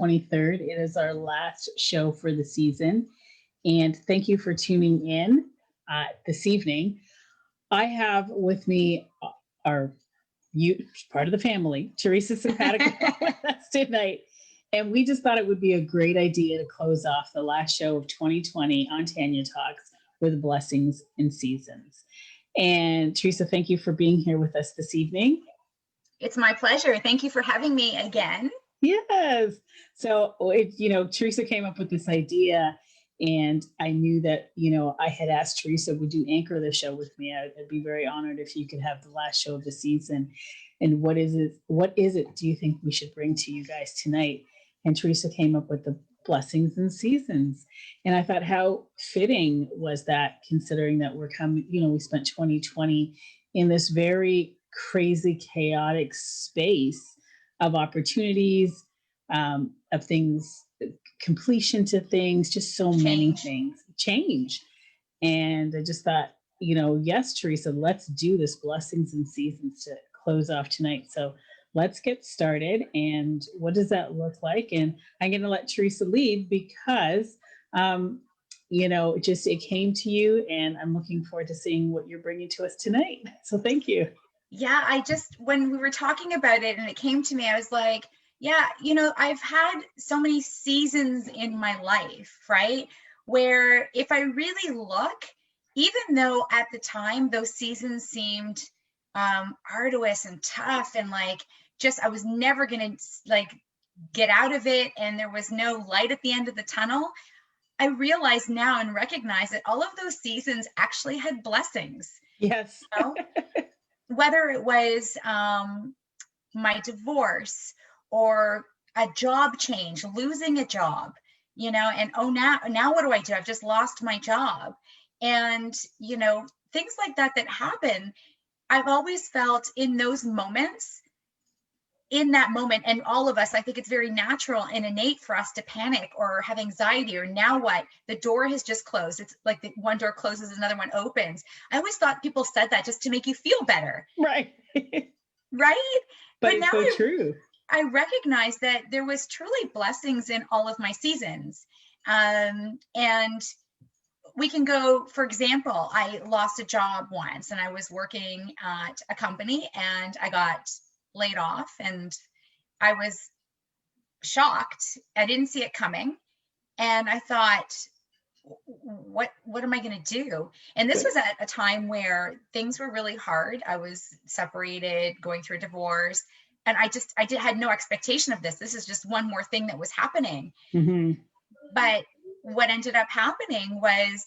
23rd. It is our last show for the season. And thank you for tuning in this evening. I have with me our you part of the family, Teresa Simpatico, with us tonight. And we just thought it would be a great idea to close off the last show of 2020 on Tanya Talks with blessings and seasons. And Teresa, thank you for being here with us this evening. It's my pleasure. Thank you for having me again. Yes. So, Teresa came up with this idea, and I knew that, I had asked Teresa, would you anchor the show with me? I'd be very honored if you could have the last show of the season. And what is it do you think we should bring to you guys tonight? And Teresa came up with the blessings and seasons. And I thought, how fitting was that, considering that we're coming, we spent 2020 in this very crazy, chaotic space of opportunities, of things, completion to things, just so many things, change. And I just thought, yes, Teresa, let's do this blessings and seasons to close off tonight. So let's get started. And what does that look like? And I'm going to let Teresa lead because, it came to you, and I'm looking forward to seeing what you're bringing to us tonight. So thank you. Yeah, when we were talking about it and it came to me, I was like, yeah, I've had so many seasons in my life, right? Where if I really look, even though at the time those seasons seemed arduous and tough and I was never going to get out of it and there was no light at the end of the tunnel, I realize now and recognize that all of those seasons actually had blessings. Yes. Whether it was my divorce or a job change, losing a job, and now what do I do? I've just lost my job. And, things like that happen. I've always felt in those moments, in that moment, and all of us, I think it's very natural and innate for us to panic or have anxiety or now what? The door has just closed. It's like the one door closes, another one opens. I always thought people said that just to make you feel better. Right. Right? But it's so true. I recognize that there was truly blessings in all of my seasons. And we can go, for example, I lost a job once and I was working at a company and I got laid off and I was shocked. I didn't see it coming. And I thought, what am I going to do? And this was at a time where things were really hard. I was separated, going through a divorce. And I had no expectation of this. This is just one more thing that was happening. Mm-hmm. But what ended up happening was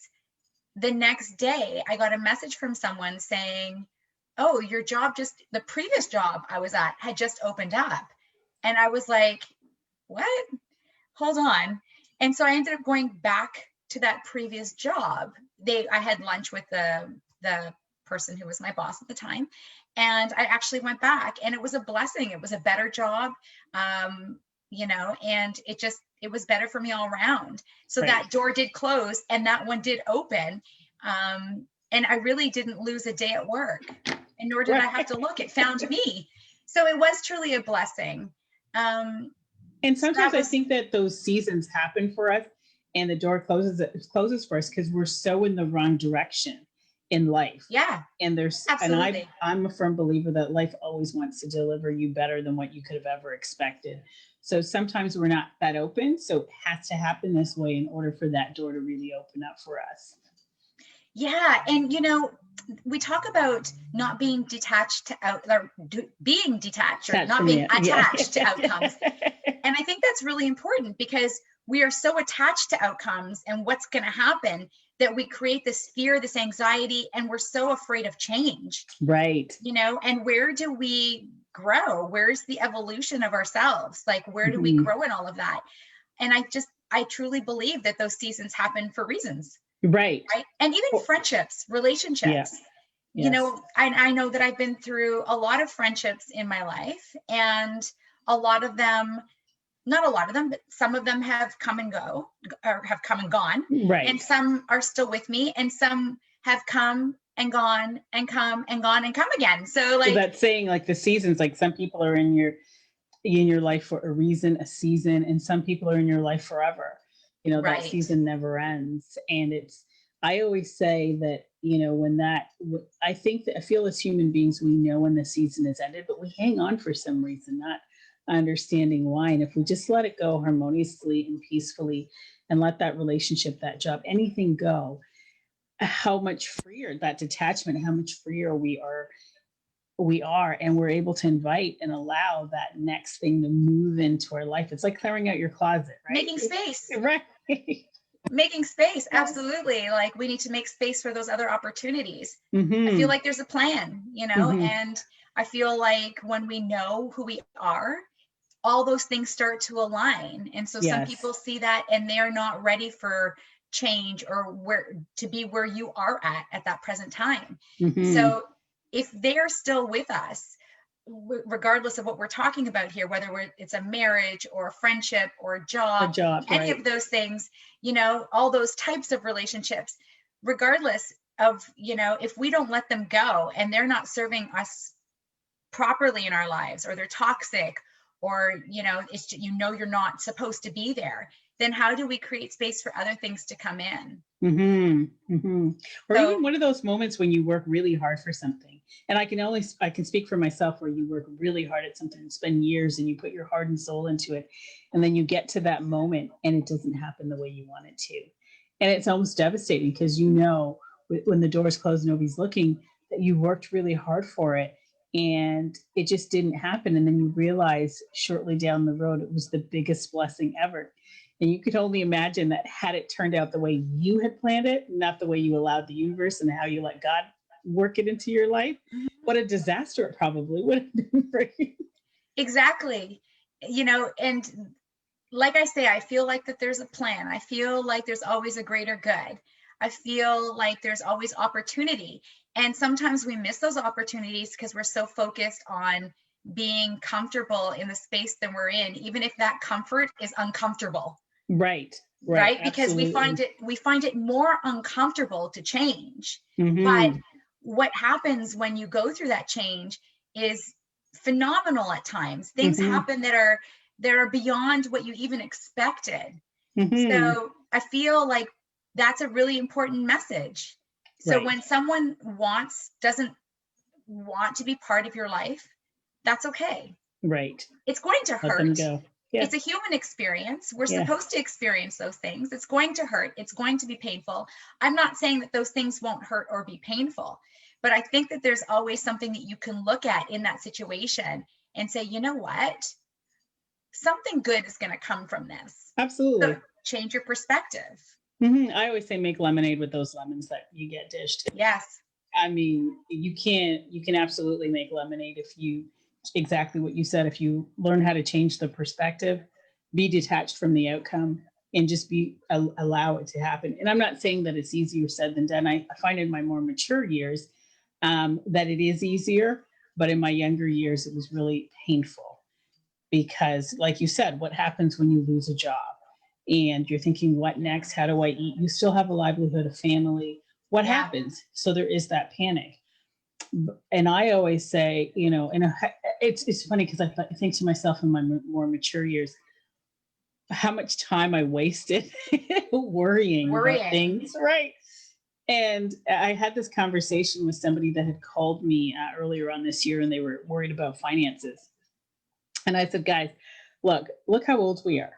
the next day I got a message from someone saying, oh, your job the previous job I was at had just opened up. And I was like, what? Hold on. And so I ended up going back to that previous job. I had lunch with the person who was my boss at the time. And I actually went back and it was a blessing. It was a better job, and it was better for me all around. So Right. That door did close and that one did open. And I really didn't lose a day at work. And nor did I have to look. It found me. So it was truly a blessing. And sometimes I think that those seasons happen for us and the door closes for us because we're so in the wrong direction in life. Yeah. And absolutely. I'm a firm believer that life always wants to deliver you better than what you could have ever expected. So sometimes we're not that open. So it has to happen this way in order for that door to really open up for us. Yeah. And, we talk about not being detached being detached or not being attached to outcomes. And I think that's really important because we are so attached to outcomes and what's going to happen that we create this fear, this anxiety, and we're so afraid of change. Right. And where do we grow? Where's the evolution of ourselves? Where do we grow in all of that? And I truly believe that those seasons happen for reasons. Right. And even friendships, relationships, Yes. I know that I've been through a lot of friendships in my life and a lot of them, not a lot of them, but some of them have come and gone. Right. And some are still with me and some have come and gone and come and gone and come again. So that saying, the seasons, some people are in your in your life for a reason, a season, and some people are in your life forever. That Right. season never ends. And I always say that, when I think that I feel as human beings, we know when the season is ended, but we hang on for some reason, not understanding why. And if we just let it go harmoniously and peacefully and let that relationship, that job, anything go, how much freer that detachment, how much freer we are, and we're able to invite and allow that next thing to move into our life. It's like clearing out your closet, right? Making space. Right. Making space, Yes. absolutely. Like we need to make space for those other opportunities. Mm-hmm. I feel like there's a plan, Mm-hmm. and I feel like when we know who we are, all those things start to align. And so some Yes. people see that and they're not ready for change or where you are at that present time. Mm-hmm. So if they're still with us, regardless of what we're talking about here, whether it's a marriage or a friendship or a job, any right. of those things, all those types of relationships, regardless of, if we don't let them go and they're not serving us properly in our lives, or they're toxic, or it's you're not supposed to be there, then how do we create space for other things to come in? Mm-hmm. Mm-hmm. Or So, even one of those moments when you work really hard for something. And I can speak for myself, where you work really hard at something and spend years and you put your heart and soul into it. And then you get to that moment and it doesn't happen the way you want it to. And it's almost devastating because when the doors close, nobody's looking, that you worked really hard for it and it just didn't happen. And then you realize shortly down the road, it was the biggest blessing ever. And you could only imagine that had it turned out the way you had planned it, not the way you allowed the universe and how you let God work it into your life, what a disaster it probably would have been for you. Exactly. And like I say, I feel like that there's a plan. I feel like there's always a greater good. I feel like there's always opportunity. And sometimes we miss those opportunities because we're so focused on being comfortable in the space that we're in, even if that comfort is uncomfortable. Right. Right. Because we find it more uncomfortable to change. Mm-hmm. But what happens when you go through that change is phenomenal at times. Things happen that are beyond what you even expected. Mm-hmm. So I feel like that's a really important message. So right. When someone doesn't want to be part of your life, that's okay. Right. It's going to hurt. Let them go. Yeah. It's a human experience. We're supposed to experience those things. It's going to hurt. It's going to be painful. I'm not saying that those things won't hurt or be painful, but I think that there's always something that you can look at in that situation and say, you know what? Something good is going to come from this. Absolutely. So change your perspective. Mm-hmm. I always say make lemonade with those lemons that you get dished. Yes. I mean, you can absolutely make lemonade if you, exactly what you said, if you learn how to change the perspective, be detached from the outcome, and just allow it to happen. And I'm not saying that it's easier said than done. I find in my more mature years that it is easier, but in my younger years, it was really painful because, like you said, what happens when you lose a job and you're thinking, what next? How do I eat? You still have a livelihood, a family. What happens? So there is that panic. And I always say, it's funny because I think to myself in my more mature years, how much time I wasted worrying about things, right? And I had this conversation with somebody that had called me earlier on this year, and they were worried about finances. And I said, guys, look how old we are.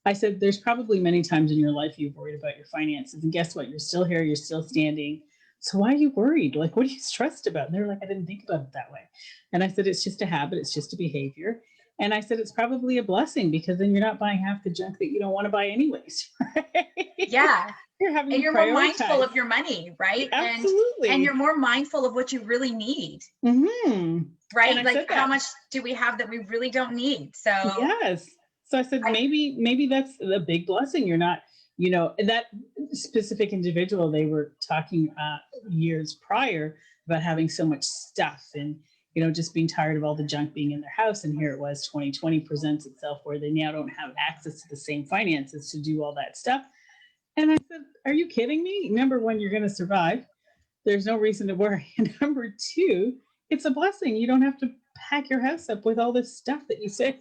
I said, there's probably many times in your life you've worried about your finances. And guess what? You're still here. You're still standing. So why are you worried? Like, what are you stressed about? And they're like, I didn't think about it that way. And I said, it's just a habit. It's just a behavior. And I said, it's probably a blessing because then you're not buying half the junk that you don't want to buy anyways. Right? Yeah. You're more mindful of your money, right? Absolutely. And you're more mindful of what you really need. Mm-hmm. Right? Like how much do we have that we really don't need? So yes. So I said, maybe that's a big blessing. You're not, that specific individual, they were talking years prior about having so much stuff and, just being tired of all the junk being in their house. And here it was, 2020 presents itself where they now don't have access to the same finances to do all that stuff. And I said, are you kidding me? Number one, you're going to survive. There's no reason to worry. And number two, it's a blessing. You don't have to pack your house up with all this stuff that you say.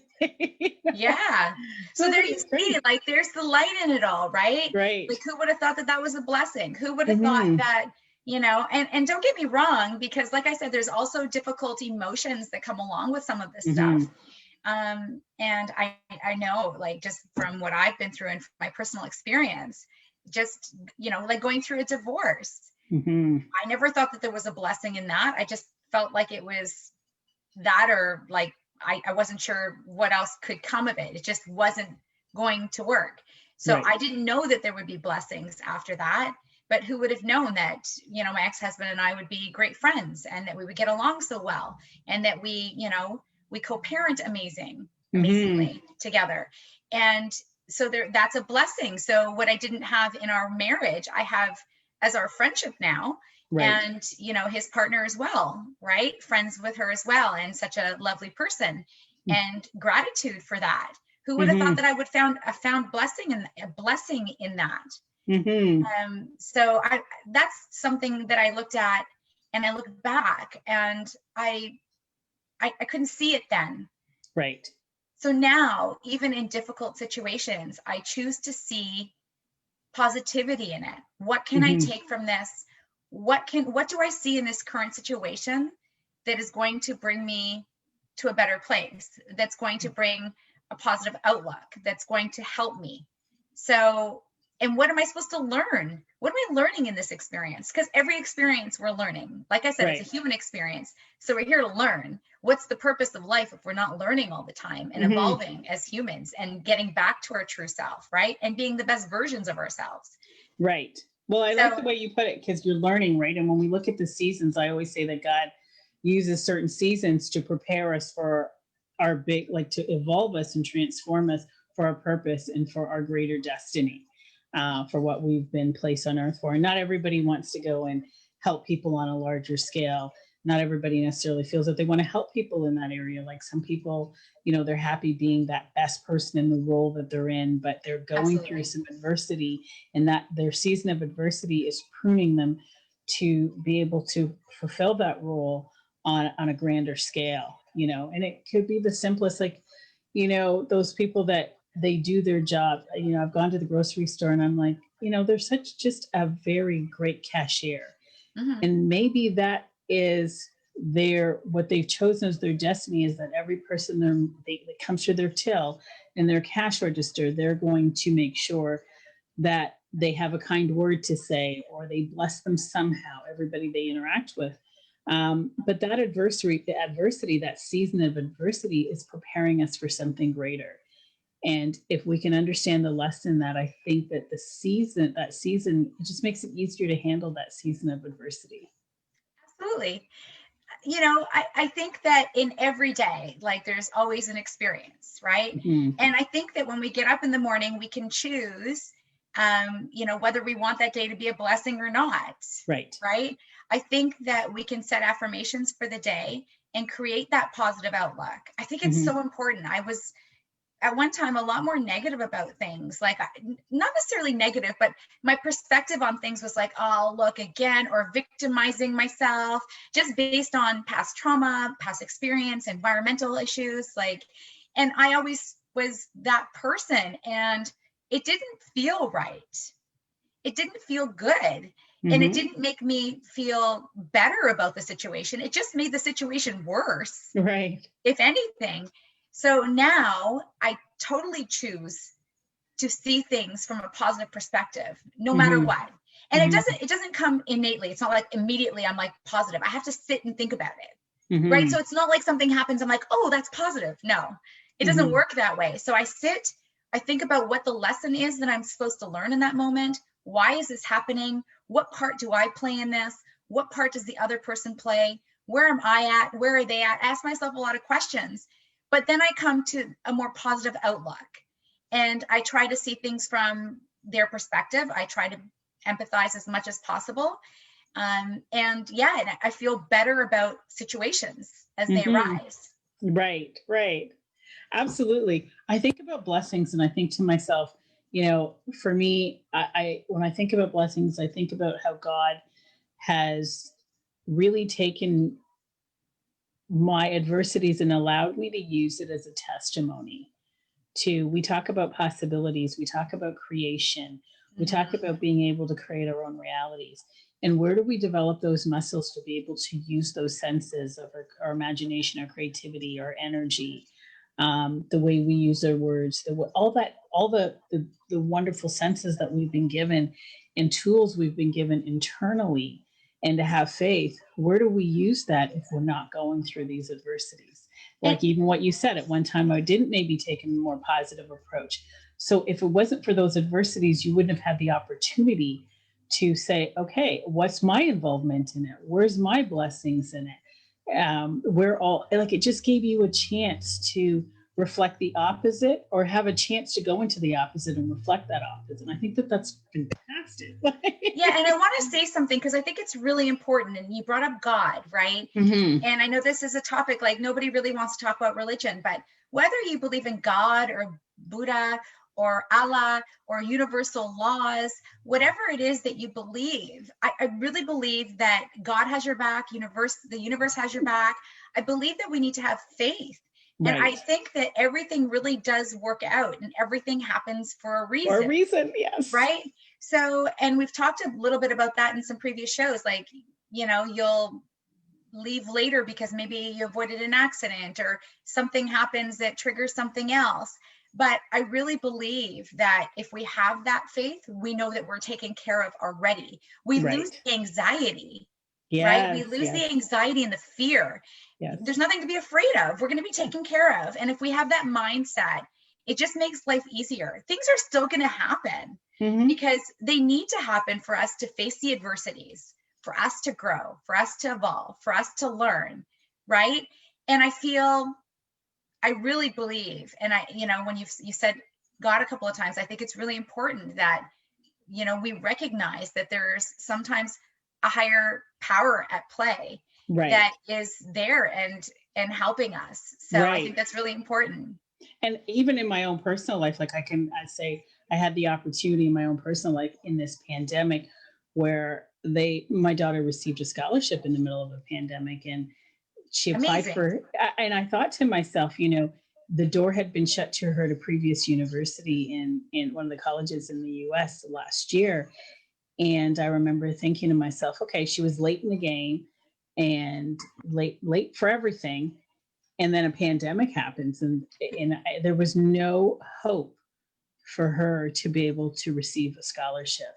Yeah. So Well, there this you is see, great. like there's the light in it all, right? Right. Like who would have thought that that was a blessing? Who would have thought Hmm. that, and don't get me wrong, because like I said, there's also difficult emotions that come along with some of this Hmm. stuff. And I know, like, just from what I've been through and my personal experience, just, like going through a divorce, Hmm. I never thought that there was a blessing in that. I just felt like it was that, or like I wasn't sure what else could come of it. It just wasn't going to work. So Right. I didn't know that there would be blessings after that. But who would have known that, my ex-husband and I would be great friends, and that we would get along so well, and that we co-parent Hmm. amazingly together. And so that's a blessing. So what I didn't have in our marriage, I have as our friendship now. Right. And his partner as well, right? Friends with her as well, and such a lovely person, and gratitude for that. Who would have thought Hmm. that I found blessing in that? Hmm. So that's something that I looked at, and I looked back, and I couldn't see it then. Right. So now, even in difficult situations, I choose to see positivity in it. What can I Hmm. take from this? What do I see in this current situation that is going to bring me to a better place? That's going to bring a positive outlook, that's going to help me. So, and what am I supposed to learn? What am I learning in this experience? Because every experience we're learning. Like I said, it's a Right. human experience. So we're here to learn. What's the purpose of life if we're not learning all the time and Hmm. evolving as humans and getting back to our true self, right? And being the best versions of ourselves. Right. Well, I like the So way you put it because you're learning, right? And when we look at the seasons, I always say that God uses certain seasons to prepare us for our big, like to evolve us and transform us for our purpose and for our greater destiny, for what we've been placed on earth for. And not everybody wants to go and help people on a larger scale. Not everybody necessarily feels that they want to help people in that area. Like some people, they're happy being that best person in the role that they're in, but they're going through absolutely. some adversity, and that their season of adversity is pruning them to be able to fulfill that role on a grander scale. And it could be the simplest, like, those people that they do their job. I've gone to the grocery store and I'm like, they're such just a very great cashier, Hmm. and maybe that is their what they've chosen as their destiny, is that every person that comes through their till and their cash register, they're going to make sure that they have a kind word to say, or they bless them somehow, everybody they interact with. But that adversity, that season of adversity is preparing us for something greater. And if we can understand the lesson, that I think that that season, it just makes it easier to handle that season of adversity. Absolutely. I think that in every day, like there's always an experience, right? Mhm. And I think that when we get up in the morning, we can choose, whether we want that day to be a blessing or not, Right. right? I think that we can set affirmations for the day and create that positive outlook. I think it's Hmm. so important. I was at one time a lot more negative about things, like not necessarily negative, but my perspective on things was like, oh, look again, or victimizing myself just based on past trauma, past experience, environmental issues, like, and I always was that person, and it didn't feel right. It didn't feel good, and it Hmm. didn't make me feel better about the situation. It just made the situation worse, Right. if anything. So now I totally choose to see things from a positive perspective, no matter Hmm. what. And it Hmm. doesn't come innately. It's not like immediately I'm like positive. I have to sit and think about it. Right? Hmm. So it's not like something happens, I'm like, "Oh, that's positive." No. It doesn't Hmm. work that way. So I sit, I think about what the lesson is that I'm supposed to learn in that moment. Why is this happening? What part do I play in this? What part does the other person play? Where am I at? Where are they at? I ask myself a lot of questions. But then I come to a more positive outlook, and I try to see things from their perspective. I try to empathize as much as possible. And yeah, and I feel better about situations as they Hmm. arise. Right. Right. Absolutely. I think about blessings and I think to myself, for me, I when I think about blessings, I think about how God has really taken my adversities and allowed me to use it as a testimony to, we talk about possibilities, we talk about creation, we talk Mhm. about being able to create our own realities. And where do we develop those muscles to be able to use those senses of our imagination, our creativity, our energy, the way we use our words, all that, all the wonderful senses that we've been given and tools we've been given internally, and to have faith. Where do we use that if we're not going through these adversities? And Like even what you said, at one time I didn't maybe take a more positive approach. So if it wasn't for those adversities, you wouldn't have had the opportunity to say, okay, what's my involvement in it? Where's my blessings in it? We're all like, it just gave you a chance to reflect the opposite, or have a chance to go into the opposite and reflect that opposite. And I think that that's fantastic. yeah, and I want to say something because I think it's really important. And you brought up God, right? Mm-hmm. And I know this is a topic like nobody really wants to talk about religion, but whether you believe in God or Buddha or Allah or universal laws, whatever it is that you believe, I really believe that God has your back, the universe has your back. I believe that we need to have faith. And I Right. think that everything really does work out and everything happens for a For a reason, reason, yes. right? So, and we've talked a little bit about that in some previous shows, like, you'll leave later because maybe you avoided an accident or something happens that triggers something else. But I really believe that if we have that faith, we know that we're taken care of already. We lose Right. the anxiety, right? We Yes, lose the yes, anxiety and the fear. yes. There's nothing to be afraid of. We're going to be taken care of. And if we have that mindset, it just makes life easier. Things are still going to happen Mm-hmm. because they need to happen for us to face the adversities, for us to grow, for us to evolve, for us to learn, right? And I really believe, and when you said God a couple of times, I think it's really important that, we recognize that there's sometimes a higher power at play Right. that is there and helping us. So I think Right. that's really important. And even in my own personal life, like I say, I had the opportunity in my own personal life in this pandemic where my daughter received a scholarship in the middle of a pandemic, and she applied Amazing. for, and I thought to myself, the door had been shut to her at a previous university in one of the colleges in the US last year. And I remember thinking to myself, okay, she was late in the game and late for everything. And then a pandemic happens, and there was no hope for her to be able to receive a scholarship.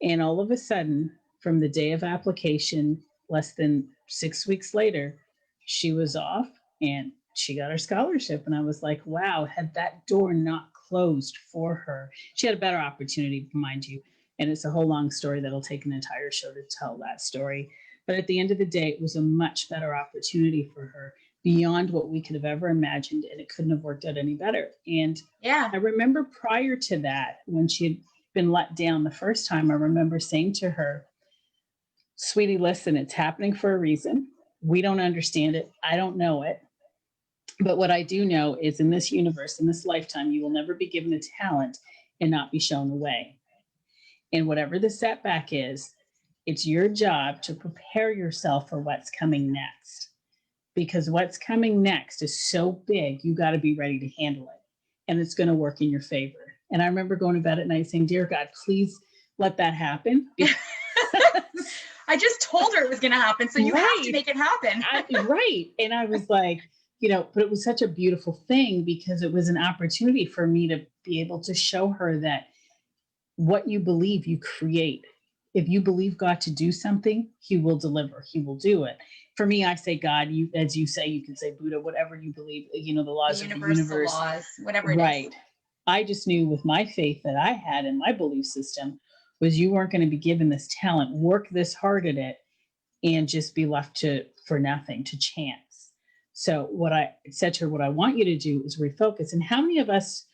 And all of a sudden, from the day of application, less than 6 weeks later, she was off and she got her scholarship. And I was like, wow, had that door not closed for her, she had a better opportunity, mind you. And it's a whole long story that'll take an entire show to tell that story. But at the end of the day, it was a much better opportunity for her, beyond what we could have ever imagined. And it couldn't have worked out any better. And Yeah. I remember prior to that, when she had been let down the first time, I remember saying to her, sweetie, listen, it's happening for a reason. We don't understand it. I don't know it. But what I do know is, in this universe, in this lifetime, you will never be given a talent and not be shown the way. And whatever the setback is, it's your job to prepare yourself for what's coming next. Because what's coming next is so big, you got to be ready to handle it. And it's going to work in your favor. And I remember going to bed at night saying, dear God, please let that happen. I just told her it was going to happen. So you have to Right. make it happen. Right. And I was like, but it was such a beautiful thing, because it was an opportunity for me to be able to show her that what you believe, you create. If you believe God to do something, he will deliver, he will do it. For me, I say God, as you say, you can say Buddha, whatever you believe, the The laws of the universal universe. laws, whatever it is. Right. I just knew with my faith that I had in my belief system was, you weren't going to be given this talent, work this hard at it, and just be left for nothing, to chance. So what I said to her, what I want you to do is refocus. And how many of us,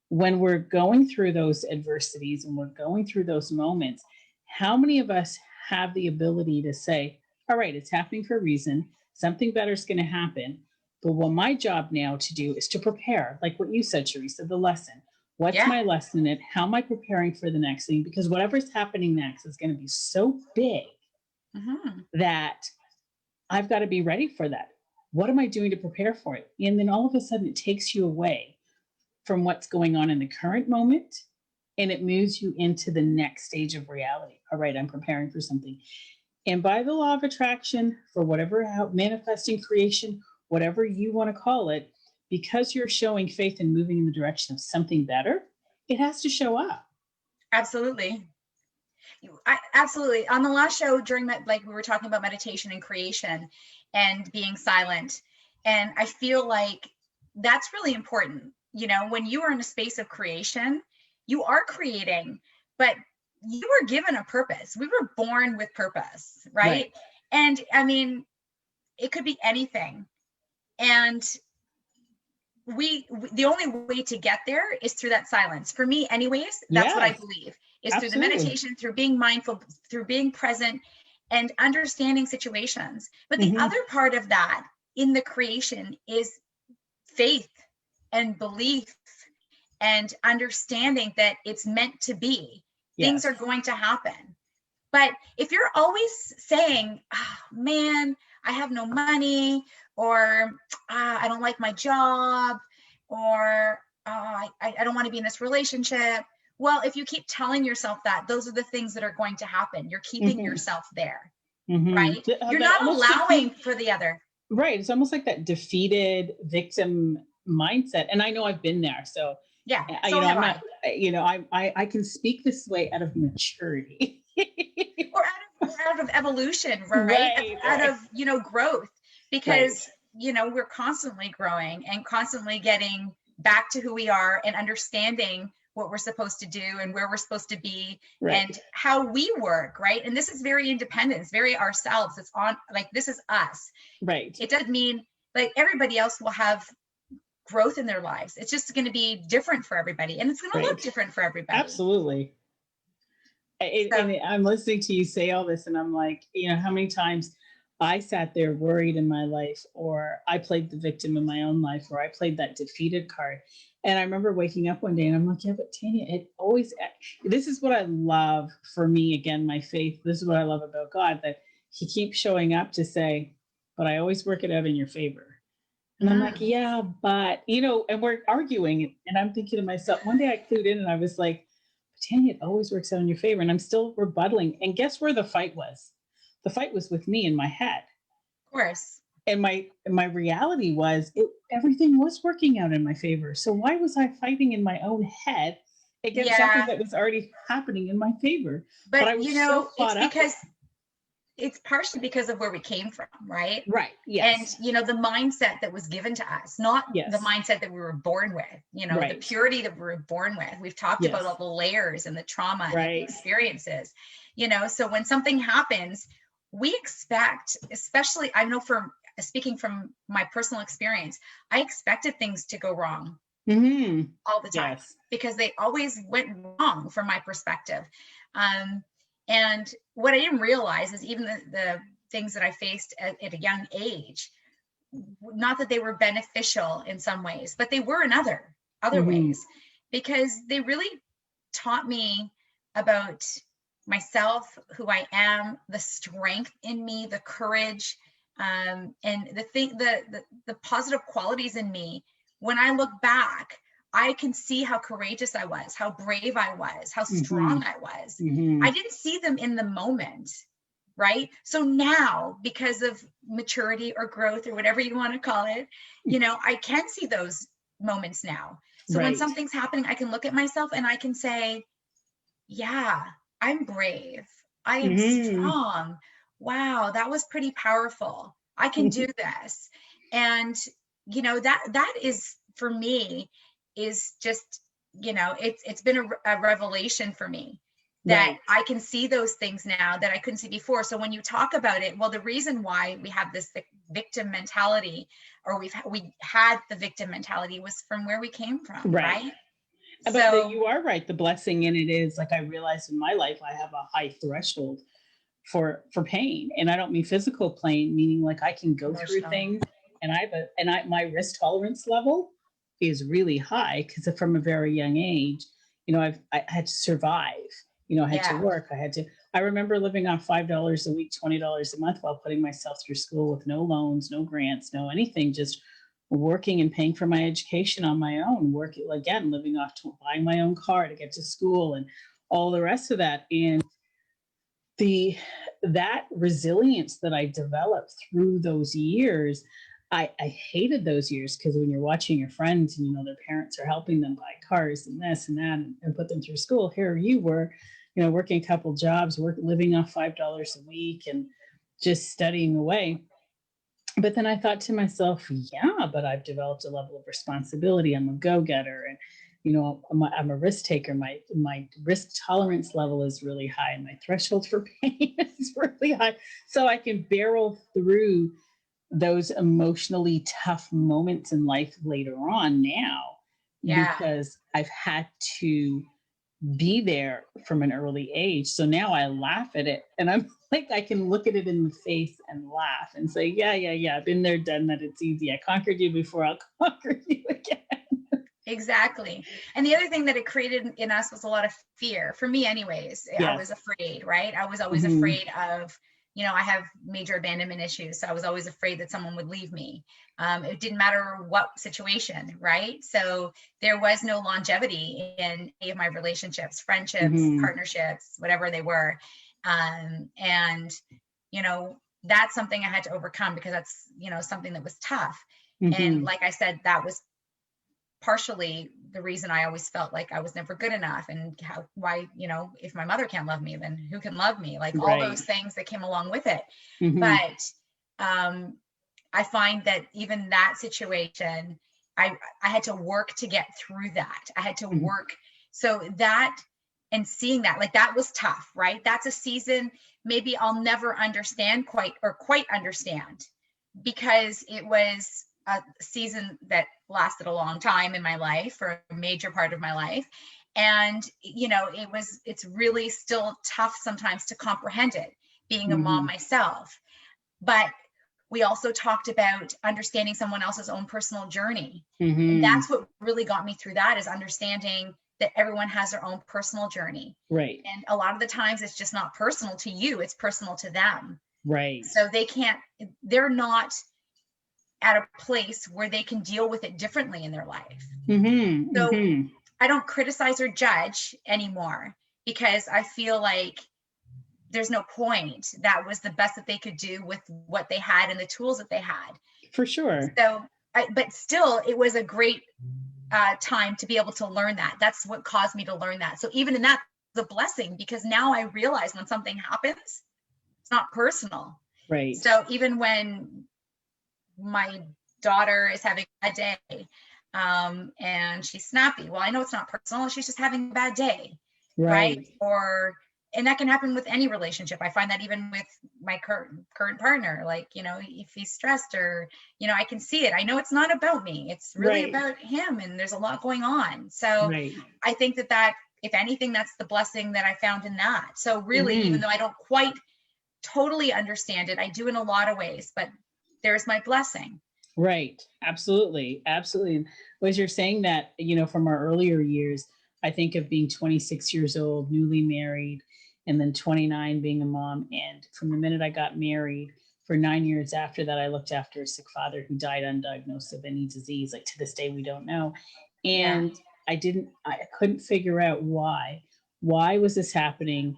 when we're going through those adversities and we're going through those moments, how many of us have the ability to say, all right, it's happening for a reason, something better is going to happen. But what my job now to do is to prepare, like what you said, Teresa, the lesson. What's Yeah. my lesson in it? How am I preparing for the next thing? Because whatever's happening next is going to be so big Mm-hmm. that I've got to be ready for that. What am I doing to prepare for it? And then all of a sudden it takes you away from what's going on in the current moment, and it moves you into the next stage of reality. All right, I'm preparing for something. And by the law of attraction, for whatever manifesting creation, whatever you want to call it, because you're showing faith and moving in the direction of something better, it has to show up. Absolutely. Absolutely. On the last show during that, like we were talking about meditation and creation and being silent. And I feel like that's really important. You know, when you are in a space of creation, you are creating, but you were given a purpose. We were born with purpose, right? And I mean, it could be anything. And the only way to get there is through that silence. For me, anyways, that's what I believe, is through the meditation, through being mindful, through being present and understanding situations. But the other part of that in the creation is faith and belief and understanding that it's meant to be. Things are going to happen. But if you're always saying, oh, man, I have no money, or I don't like my job, or I don't want to be in this relationship. Well, if you keep telling yourself that, those are the things that are going to happen. You're keeping yourself there, right? You're not allowing for the other. Right. It's almost like that defeated victim mindset. And I know I've been there. So yeah, so I'm not, I can speak this way out of maturity. or out of evolution, right? Out of, growth, because, we're constantly growing and constantly getting back to who we are and understanding what we're supposed to do and where we're supposed to be and how we work, right? And this is very independent. It's very ourselves. It's on, like, this is us. Right. It doesn't mean like everybody else will have growth in their lives. It's just going to be different for everybody, and it's going to look different for everybody. Absolutely. And I'm listening to you say all this, and I'm like, how many times I sat there worried in my life, or I played the victim in my own life, or I played that defeated card. And I remember waking up one day and I'm like, yeah, but Tanya, this is what I love for me. Again, my faith, this is what I love about God, that he keeps showing up to say, but I always work it out in your favor. And I'm like, yeah, but, and we're arguing. And I'm thinking to myself, one day I clued in and I was like, Tanya, it always works out in your favor. And I'm still rebuttaling. And guess where the fight was? The fight was with me in my head. Of course. And my reality was everything was working out in my favor. So why was I fighting in my own head against something that was already happening in my favor? But I was it's because it's partially because of where we came from, right? Right. Yes. And the mindset that was given to us, not the mindset that we were born with, the purity that we were born with. We've talked about all the layers and the trauma and the experiences, so when something happens, we expect, especially, I know speaking from my personal experience, I expected things to go wrong all the time because they always went wrong from my perspective. And what I didn't realize is even the things that I faced at a young age, not that they were beneficial in some ways, but they were in other ways, because they really taught me about myself, who I am, the strength in me, the courage, and the positive qualities in me. When I look back, I can see how courageous I was, how brave I was, how strong I was. I didn't see them in the moment, right? So now, because of maturity or growth or whatever you want to call it, I can see those moments now. So when something's happening, I can look at myself and I can say, yeah, I'm brave. I am strong. Wow, that was pretty powerful. I can do this. And, that is, for me, is just, it's been a revelation for me that I can see those things now that I couldn't see before. So when you talk about it, well, the reason why we have this victim mentality, or we had the victim mentality, was from where we came from, right? But you are right. The blessing in it is, like, I realized in my life, I have a high threshold for pain. And I don't mean physical pain, meaning like I can go through things, and my risk tolerance level is really high, because from a very young age, I had to survive. I had to Yeah. work. I remember living on $5 a week, $20 a month while putting myself through school with no loans, no grants, no anything, just working and paying for my education on my own, working again, living off to buying my own car to get to school and all the rest of that. And the that resilience that I developed through those years, I hated those years because when you're watching your friends and their parents are helping them buy cars and this and that and put them through school, here you were, working a couple jobs, living off $5 a week and just studying away. But then I thought to myself, yeah, but I've developed a level of responsibility. I'm a go-getter, and I'm a risk taker. My risk tolerance level is really high, and my threshold for pain is really high. So I can barrel through those emotionally tough moments in life later on now Yeah. because I've had to be there from an early age. So now I laugh at it and I'm like, I can look at it in the face and laugh and say, yeah, yeah, yeah, I've been there, done that. It's easy. I conquered you before, I'll conquer you again. Exactly. And the other thing that it created in us was a lot of fear. For me, anyways, I Yes. was afraid, right? I was always Mhm. afraid of, I have major abandonment issues. So I was always afraid that someone would leave me. It didn't matter what situation, right? So there was no longevity in any of my relationships, friendships, Mhm. partnerships, whatever they were. And, that's something I had to overcome because that's, something that was tough. And Mhm. like I said, that was partially the reason I always felt like I was never good enough, and why, if my mother can't love me, then who can love me? Like all Right. those things that came along with it. Mhm. But I find that even that situation, I had to work to get through that. I had to Mhm. work. So that, and seeing that, like that was tough, right? That's a season maybe I'll never understand quite understand, because it was a season that lasted a long time in my life, for a major part of my life. And, it's really still tough sometimes to comprehend it, being a mom Mhm. myself. But we also talked about understanding someone else's own personal journey. And Mhm. that's what really got me through that, is understanding that everyone has their own personal journey. Right. And a lot of the times it's just not personal to you, it's personal to them. Right. So they're not at a place where they can deal with it differently in their life. Mhm. So Mhm. I don't criticize or judge anymore, because I feel like there's no point. That was the best that they could do with what they had and the tools that they had. For sure. So, but still, it was a great time to be able to learn that. That's what caused me to learn that. So even in that, the blessing, because now I realize when something happens, it's not personal. Right. So even when my daughter is having a bad day, and she's snappy, well, I know it's not personal. She's just having a bad day, right? Right. And that can happen with any relationship. I find that even with my current partner, like, if he's stressed, or, I can see it. I know it's not about me. It's really Right. about him, and there's a lot going on. So Right. I think that, if anything, that's the blessing that I found in that. So really, even Mhm. though I don't quite totally understand it, I do in a lot of ways, but there's my blessing. Right. Absolutely. Absolutely. As you're saying that, from our earlier years, I think of being 26 years old, newly married, and then 29 being a mom. And from the minute I got married, for 9 years after that, I looked after a sick father who died undiagnosed of any disease. Like to this day, we don't know. Yeah. And I couldn't figure out why. Why was this happening?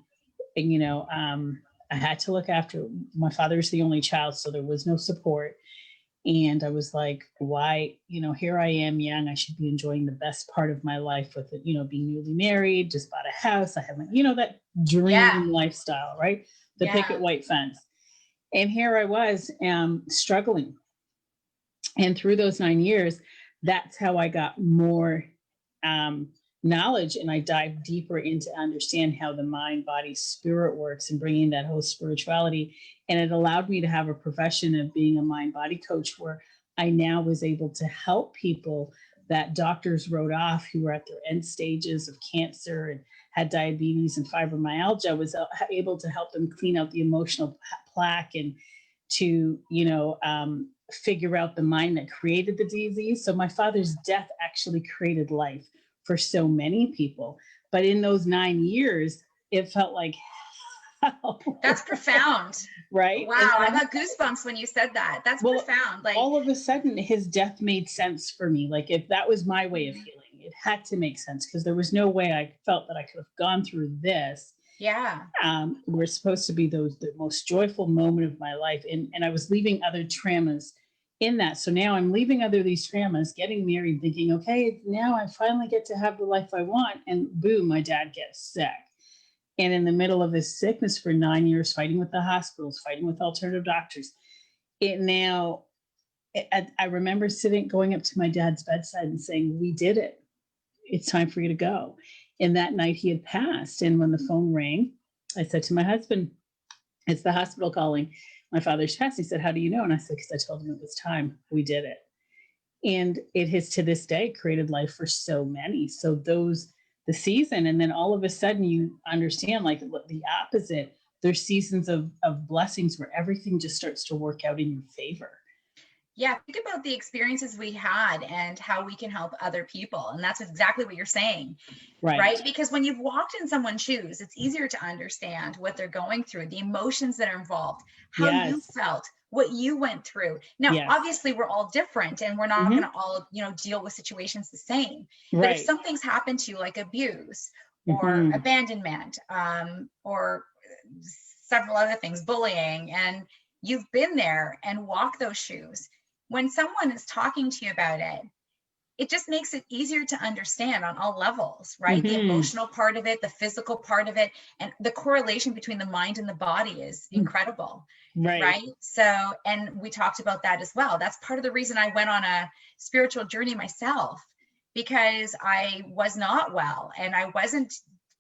And, I had to look after my father was the only child, so there was no support. And I was like, why, here I am young. I should be enjoying the best part of my life with it, being newly married, just bought a house. I have my, that Yeah. dream lifestyle, right? The picket Yeah. white fence. And here I was struggling. And through those 9 years, that's how I got more um, knowledge, and I dived deeper into understand how the mind, body, spirit works, and bringing that whole spirituality. And it allowed me to have a profession of being a mind body coach, where I now was able to help people that doctors wrote off who were at their end stages of cancer and had diabetes and fibromyalgia. I was able to help them clean out the emotional plaque and to figure out the mind that created the disease. So my father's death actually created life for so many people. But in those 9 years, it felt like hell. That's profound. Right. Wow. I got goosebumps when you said that. That's Well, profound. Like, all of a sudden his death made sense for me. Like if that was my way of Mhm. healing, it had to make sense because there was no way I felt that I could have gone through this. yeah. We're supposed to be the most joyful moment of my life. And I was leaving other traumas in that. So now I'm leaving other these traumas, getting married, thinking, okay, now I finally get to have the life I want. And boom, my dad gets sick. And in the middle of his sickness for 9 years, fighting with the hospitals, fighting with alternative doctors, it now, I remember going up to my dad's bedside and saying, we did it. It's time for you to go. And that night he had passed. And when the phone rang, I said to my husband, it's the hospital calling. My father's passed. He said, how do you know? And I said, because I told him it was time. We did it. And it has to this day created life for so many. So the season, and then all of a sudden you understand like the opposite. There's seasons of blessings where everything just starts to work out in your favor. Yeah, think about the experiences we had and how we can help other people. And that's exactly what you're saying, right? Because when you've walked in someone's shoes, it's easier to understand what they're going through, the emotions that are involved, how you felt, what you went through. Now, obviously, we're all different and we're not going to all, deal with situations the same. But if something's happened to you, like abuse or abandonment, or several other things, bullying, and you've been there and walked those shoes, when someone is talking to you about it, it just makes it easier to understand on all levels, right? The emotional part of it, the physical part of it, and the correlation between the mind and the body is incredible, right? So, and we talked about that as well. That's part of the reason I went on a spiritual journey myself, because I was not well. And I wasn't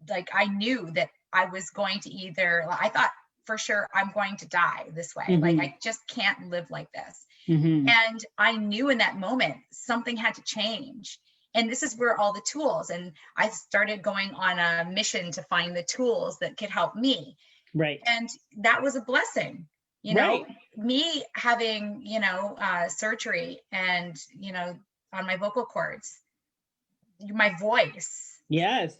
like, I knew that I was going to I thought for sure I'm going to die this way. Like, I just can't live like this. And I knew in that moment something had to change. And this is where all the tools, and I started going on a mission to find the tools that could help me. Right. And that was a blessing, me having, surgery and, on my vocal cords, my voice. Yes.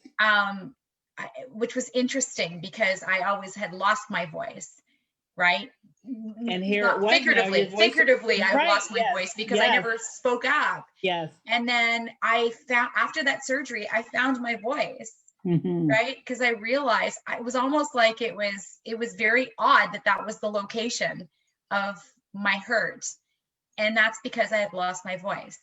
Which was interesting because I always had lost my voice. Right. And here it was figuratively, I lost my voice because I never spoke up. Yes. And then I found, after that surgery, I found my voice. Right. Because I realized it was almost like it was very odd that was the location of my hurt. And that's because I had lost my voice.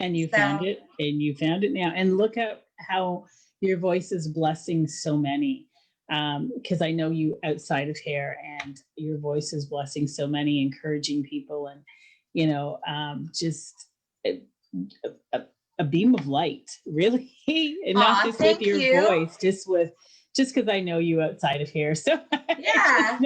And you found it, and you found it now. And look at how your voice is blessing so many. Because I know you outside of hair, and your voice is blessing so many, encouraging people, and just a beam of light, really. And not just with your voice, just because I know you outside of hair. So yeah,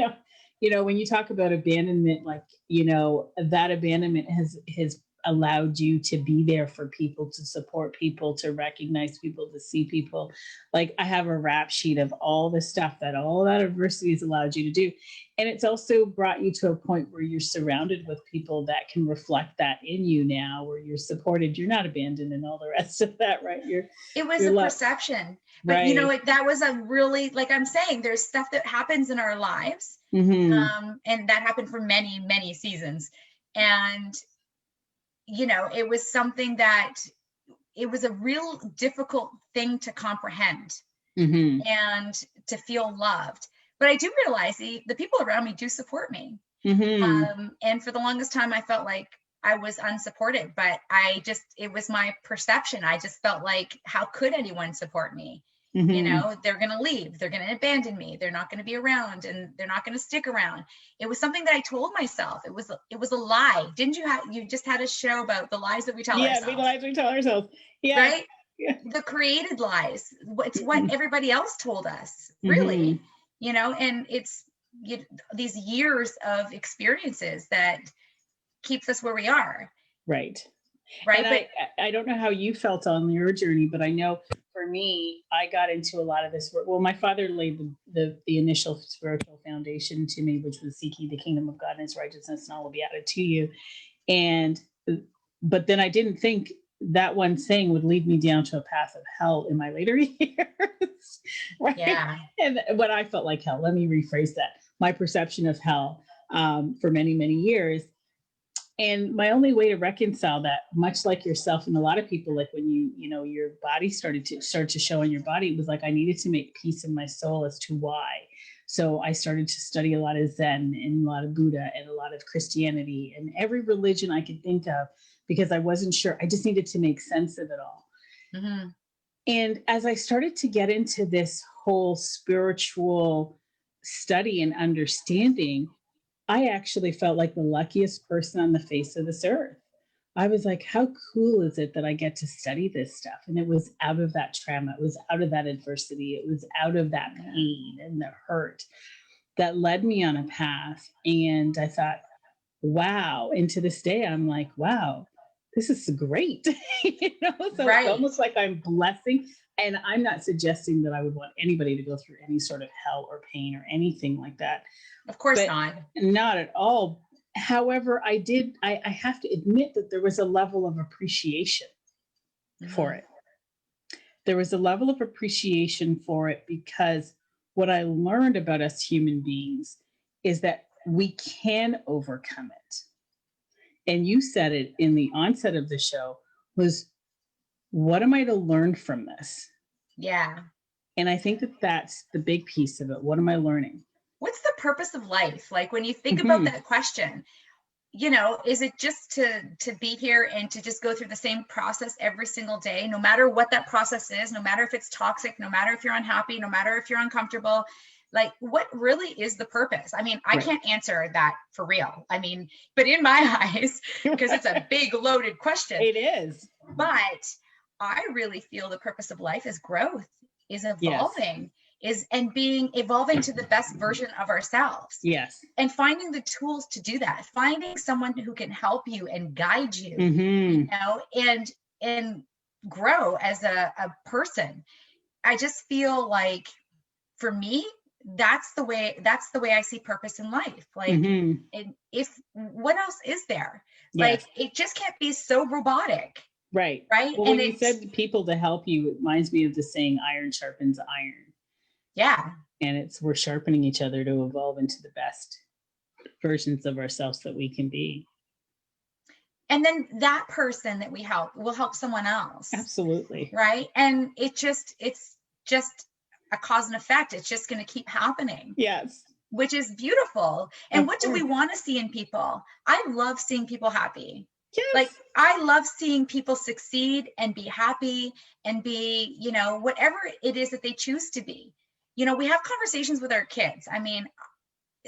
when you talk about abandonment, like that abandonment has allowed you to be there for people, to support people, to recognize people, to see people. Like, I have a rap sheet of all the stuff that all that adversity has allowed you to do. And it's also brought you to a point where you're surrounded with people that can reflect that in you now, where you're supported, you're not abandoned, and all the rest of that, right? It was a perception. But that was a really, like I'm saying, there's stuff that happens in our lives. And that happened for many, many seasons. And it was something that it was a real difficult thing to comprehend and to feel loved. But I do realize the people around me do support me. And for the longest time, I felt like I was unsupported, but it was my perception. I just felt like, how could anyone support me? They're going to leave. They're going to abandon me. They're not going to be around, and they're not going to stick around. It was something that I told myself. It was a lie. Didn't you just had a show about the lies that we tell ourselves? Yeah, the lies we tell ourselves. Yeah. Right? Yeah. The created lies. It's what everybody else told us, really. And it's these years of experiences that keeps us where we are. Right. Right. And I don't know how you felt on your journey, but I know for me, I got into a lot of this work. Well, my father laid the initial spiritual foundation to me, which was seeking the kingdom of God and his righteousness, and all will be added to you. But then I didn't think that one thing would lead me down to a path of hell in my later years. right? Yeah. And what I felt like hell, let me rephrase that. My perception of hell for many, many years. And my only way to reconcile that, much like yourself and a lot of people, like when your body started to start to show on your body, it was like I needed to make peace in my soul as to why. So I started to study a lot of Zen and a lot of Buddha and a lot of Christianity and every religion I could think of, because I wasn't sure. I just needed to make sense of it all. Mm-hmm. And as I started to get into this whole spiritual study and understanding, I actually felt like the luckiest person on the face of this earth. I was like, how cool is it that I get to study this stuff? And it was out of that trauma, it was out of that adversity, it was out of that pain and the hurt that led me on a path. And I thought, wow. And to this day, I'm like, wow, this is great. So it's Right. almost like I'm blessing. And I'm not suggesting that I would want anybody to go through any sort of hell or pain or anything like that. Of course But not. not at all. However, I have to admit that there was a level of appreciation for it. There was a level of appreciation for it because what I learned about us human beings is that we can overcome it. And you said it in the onset of the show was, what am I to learn from this? Yeah. And I think that that's the big piece of it. What am I learning? What's the purpose of life? Like when you think about that question, is it just to be here and to just go through the same process every single day, no matter what that process is, no matter if it's toxic, no matter if you're unhappy, no matter if you're uncomfortable, like what really is the purpose? I mean, I can't answer that for real. I mean, but in my eyes, because it's a big loaded question. It is. But I really feel the purpose of life is growth, is evolving, evolving to the best version of ourselves. Yes. And finding the tools to do that, finding someone who can help you and guide you, and grow as a person. I just feel like for me, that's the way I see purpose in life. Like, and if what else is there? Like, it just can't be so robotic. Right. Right. Well, and when you said people to help you, it reminds me of the saying, iron sharpens iron. Yeah. And we're sharpening each other to evolve into the best versions of ourselves that we can be. And then that person that we help will help someone else. Absolutely. Right. And it's just a cause and effect. It's just going to keep happening. Yes. Which is beautiful. And what do we want to see in people? I love seeing people happy. Yes. Like I love seeing people succeed and be happy and be, whatever it is that they choose to be. We have conversations with our kids. I mean,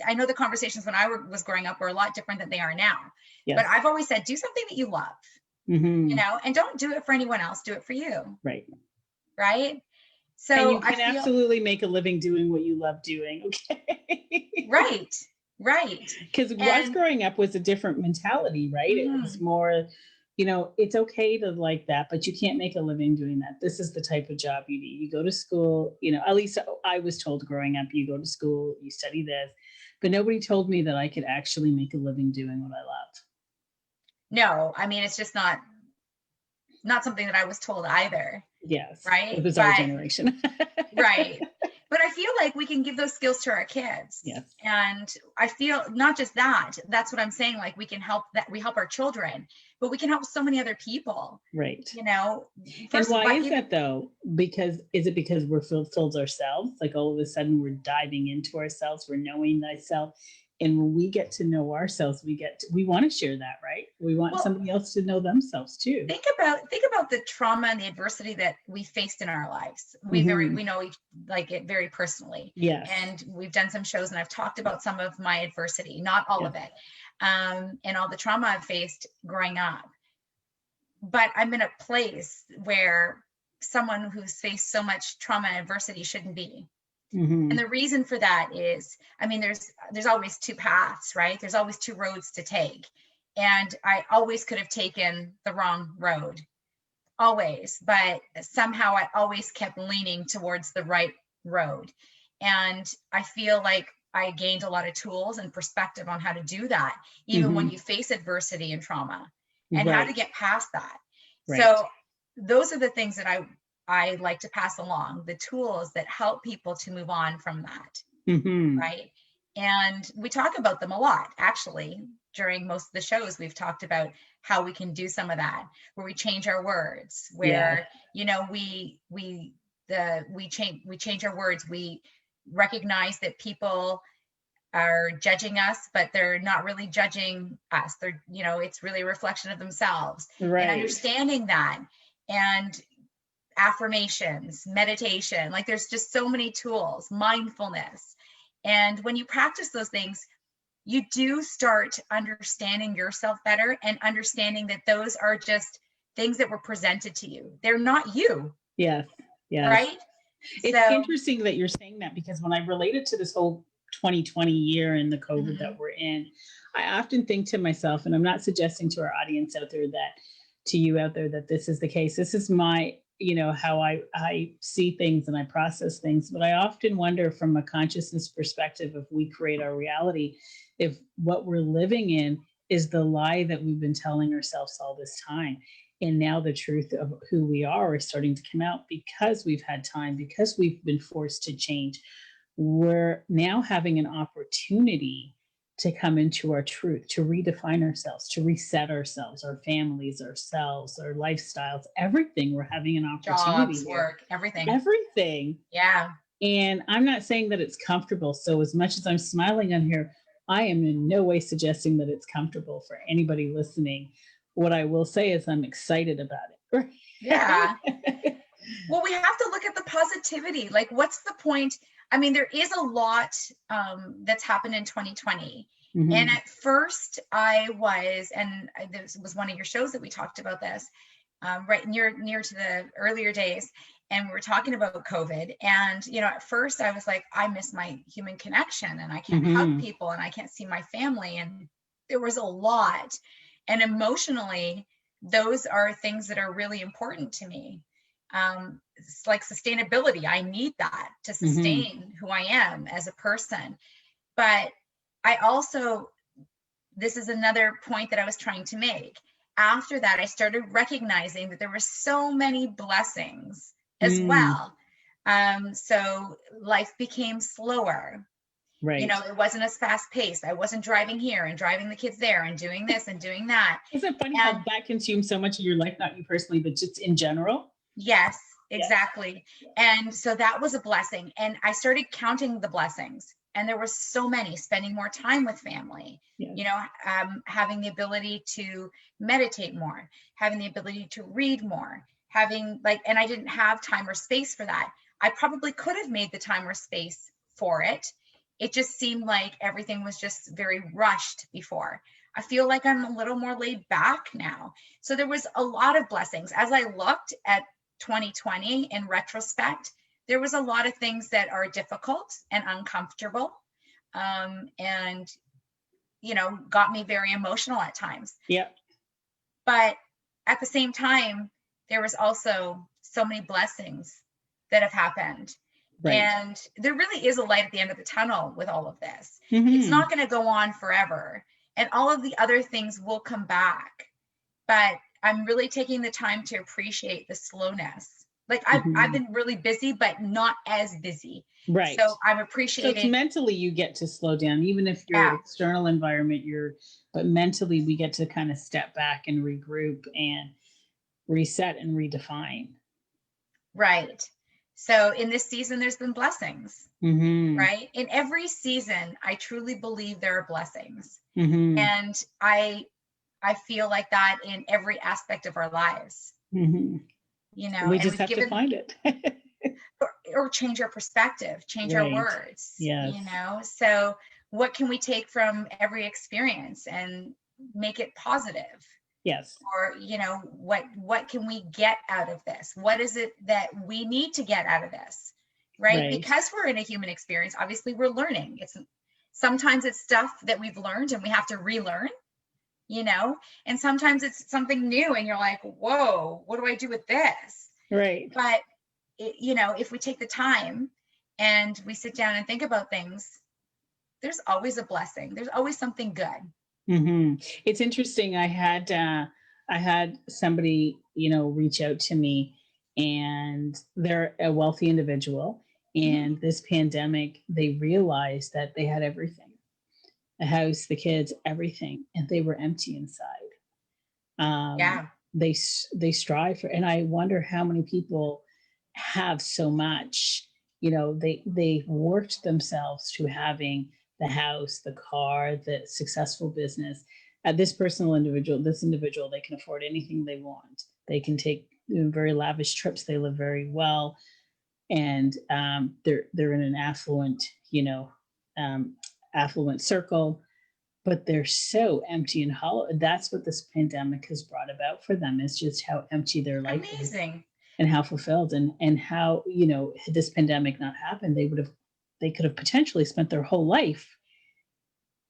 I know the conversations when I was growing up were a lot different than they are now. Yes. But I've always said, do something that you love, and don't do it for anyone else. Do it for you. Right. Right. So and you can absolutely make a living doing what you love doing. Okay. Right. Right. Because us growing up was a different mentality, right? It was more, it's okay to like that, but you can't make a living doing that. This is the type of job you need. You go to school, at least I was told growing up, you go to school, you study this, but nobody told me that I could actually make a living doing what I love. No, I mean, it's just not something that I was told either. Yes. Right. It was our generation. Right. But I feel like we can give those skills to our kids. Yes. And I feel not just that's what I'm saying. Like we help our children, but we can help so many other people. Right. And why is that though? Is it because we're fulfilled ourselves? Like all of a sudden we're diving into ourselves, we're knowing thyself. And when we get to know ourselves, we want to share that, right? We want somebody else to know themselves too. Think about the trauma and the adversity that we faced in our lives. We know it very personally. Yes. And we've done some shows and I've talked about some of my adversity, not all of it, and all the trauma I've faced growing up. But I'm in a place where someone who's faced so much trauma and adversity shouldn't be. And the reason for that is, I mean, there's always two paths, right? There's always two roads to take. And I always could have taken the wrong road, always, but somehow I always kept leaning towards the right road. And I feel like I gained a lot of tools and perspective on how to do that, even when you face adversity and trauma and how to get past that. Right. So those are the things that I like to pass along, the tools that help people to move on from that. Mm-hmm. Right. And we talk about them a lot, actually. During most of the shows, we've talked about how we can do some of that, where we change our words, where, you know, we change our words. We recognize that people are judging us, but they're not really judging us. They're, you know, it's really a reflection of themselves. Right. And understanding that, and affirmations, meditation, like there's just so many tools, mindfulness. And when you practice those things, you do start understanding yourself better and understanding that those are just things that were presented to you. They're not you. Yes. Yes. Right. It's interesting that you're saying that, because when I relate it to this whole 2020 year and the COVID that we're in, I often think to myself, and I'm not suggesting to our audience out there that, to you out there, that this is the case. This is my, you know, how I see things and I process things. But I often wonder, from a consciousness perspective, if we create our reality, if what we're living in is the lie that we've been telling ourselves all this time. And now the truth of who we are is starting to come out, because we've had time, because we've been forced to change. We're now having an opportunity to come into our truth, to redefine ourselves, to reset ourselves, our families, ourselves, our lifestyles, everything. We're having an opportunity. Jobs, work, everything. Everything. Yeah. And I'm not saying that it's comfortable. So as much as I'm smiling on here, I am in no way suggesting that it's comfortable for anybody listening. What I will say is I'm excited about it. Yeah. Well, we have to look at the positivity. Like, what's the point? I mean, there is a lot that's happened in 2020. Mm-hmm. And at first I was, and this was one of your shows that we talked about this, right near to the earlier days. And we were talking about COVID. And, you know, at first I was like, I miss my human connection, and I can't hug people, and I can't see my family. And there was a lot. And emotionally, those are things that are really important to me. It's like sustainability. I need that to sustain who I am as a person. But I also, this is another point that I was trying to make. After that, I started recognizing that there were so many blessings as well. So life became slower. Right. You know, it wasn't as fast paced. I wasn't driving here and driving the kids there and doing this and doing that. Isn't it funny how that consumes so much of your life, not you personally, but just in general? Yes, exactly. Yes. And so that was a blessing. And I started counting the blessings, and there were so many. Spending more time with family, you know, having the ability to meditate more, having the ability to read more, having and I didn't have time or space for that. I probably could have made the time or space for it. It just seemed like everything was just very rushed before. I feel like I'm a little more laid back now. So there was a lot of blessings. As I looked at 2020 in retrospect, there was a lot of things that are difficult and uncomfortable, and, you know, got me very emotional at times. Yeah. But at the same time, there was also so many blessings that have happened. Right. And there really is a light at the end of the tunnel with all of this. It's not going to go on forever, and all of the other things will come back. But I'm really taking the time to appreciate the slowness. Like I've been really busy, but not as busy. Right. So I'm appreciating. So it's mentally you get to slow down, even if your external environment, but mentally we get to kind of step back and regroup and reset and redefine. Right. So in this season, there's been blessings, right? In every season, I truly believe there are blessings. And I feel like that in every aspect of our lives. You know, we just have to find it. or change our perspective, change our words, you know? So what can we take from every experience and make it positive? Yes. Or, you know, what can we get out of this? What is it that we need to get out of this? Right? Because we're in a human experience, obviously we're learning. Sometimes it's stuff that we've learned and we have to relearn, you know, and sometimes it's something new and you're like, whoa, what do I do with this? Right. But, you know, if we take the time and we sit down and think about things, there's always a blessing. There's always something good. It's interesting. I had somebody, you know, reach out to me, and they're a wealthy individual. And this pandemic, they realized that they had everything, the house, the kids, everything, and they were empty inside. Yeah. They strive for, and I wonder how many people have so much. They worked themselves to having the house, the car, the successful business. This individual, they can afford anything they want. They can take very lavish trips. They live very well, and they're in an um, affluent circle, but they're so empty and hollow. That's what this pandemic has brought about for them, is just how empty their life is Amazing. and how fulfilled, and how, had this pandemic not happened, they could have potentially spent their whole life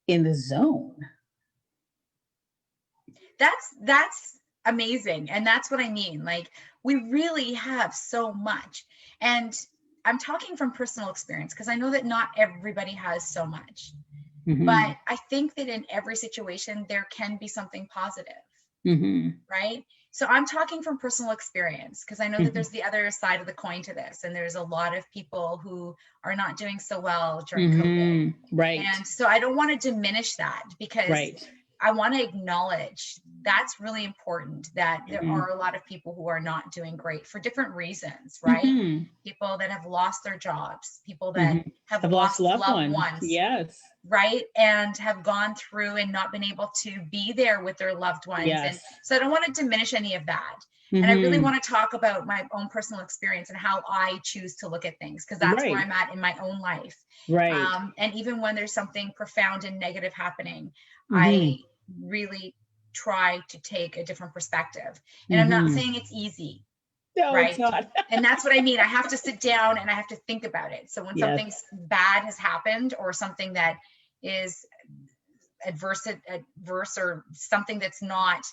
in the zone. That's amazing. And that's what I mean. Like, we really have so much. And I'm talking from personal experience because I know that not everybody has so much. Mm-hmm. But I think that in every situation, there can be something positive, Mm-hmm. right? So I'm talking from personal experience because I know that there's the other side of the coin to this. And there's a lot of people who are not doing so well during COVID. Mm-hmm. Right. And so I don't want to diminish that, because Right. I want to acknowledge that's really important, that there Mhm. are a lot of people who are not doing great for different reasons, right? Mhm. People that have lost their jobs, people that Mhm. have I've lost loved ones, Yes. right? And have gone through and not been able to be there with their loved ones. And Yes. so I don't want to diminish any of that. And I really Mhm. want to talk about my own personal experience and how I choose to look at things, because that's where Right. I'm at in my own life. Right. And even when there's something profound and negative happening, Mhm. I really try to take a different perspective. And I'm not Mhm. saying it's easy, No, it's right? not. And that's what I mean. I have to sit down and I have to think about it. So when Yes. something's bad has happened, or something that is adverse or something that's not,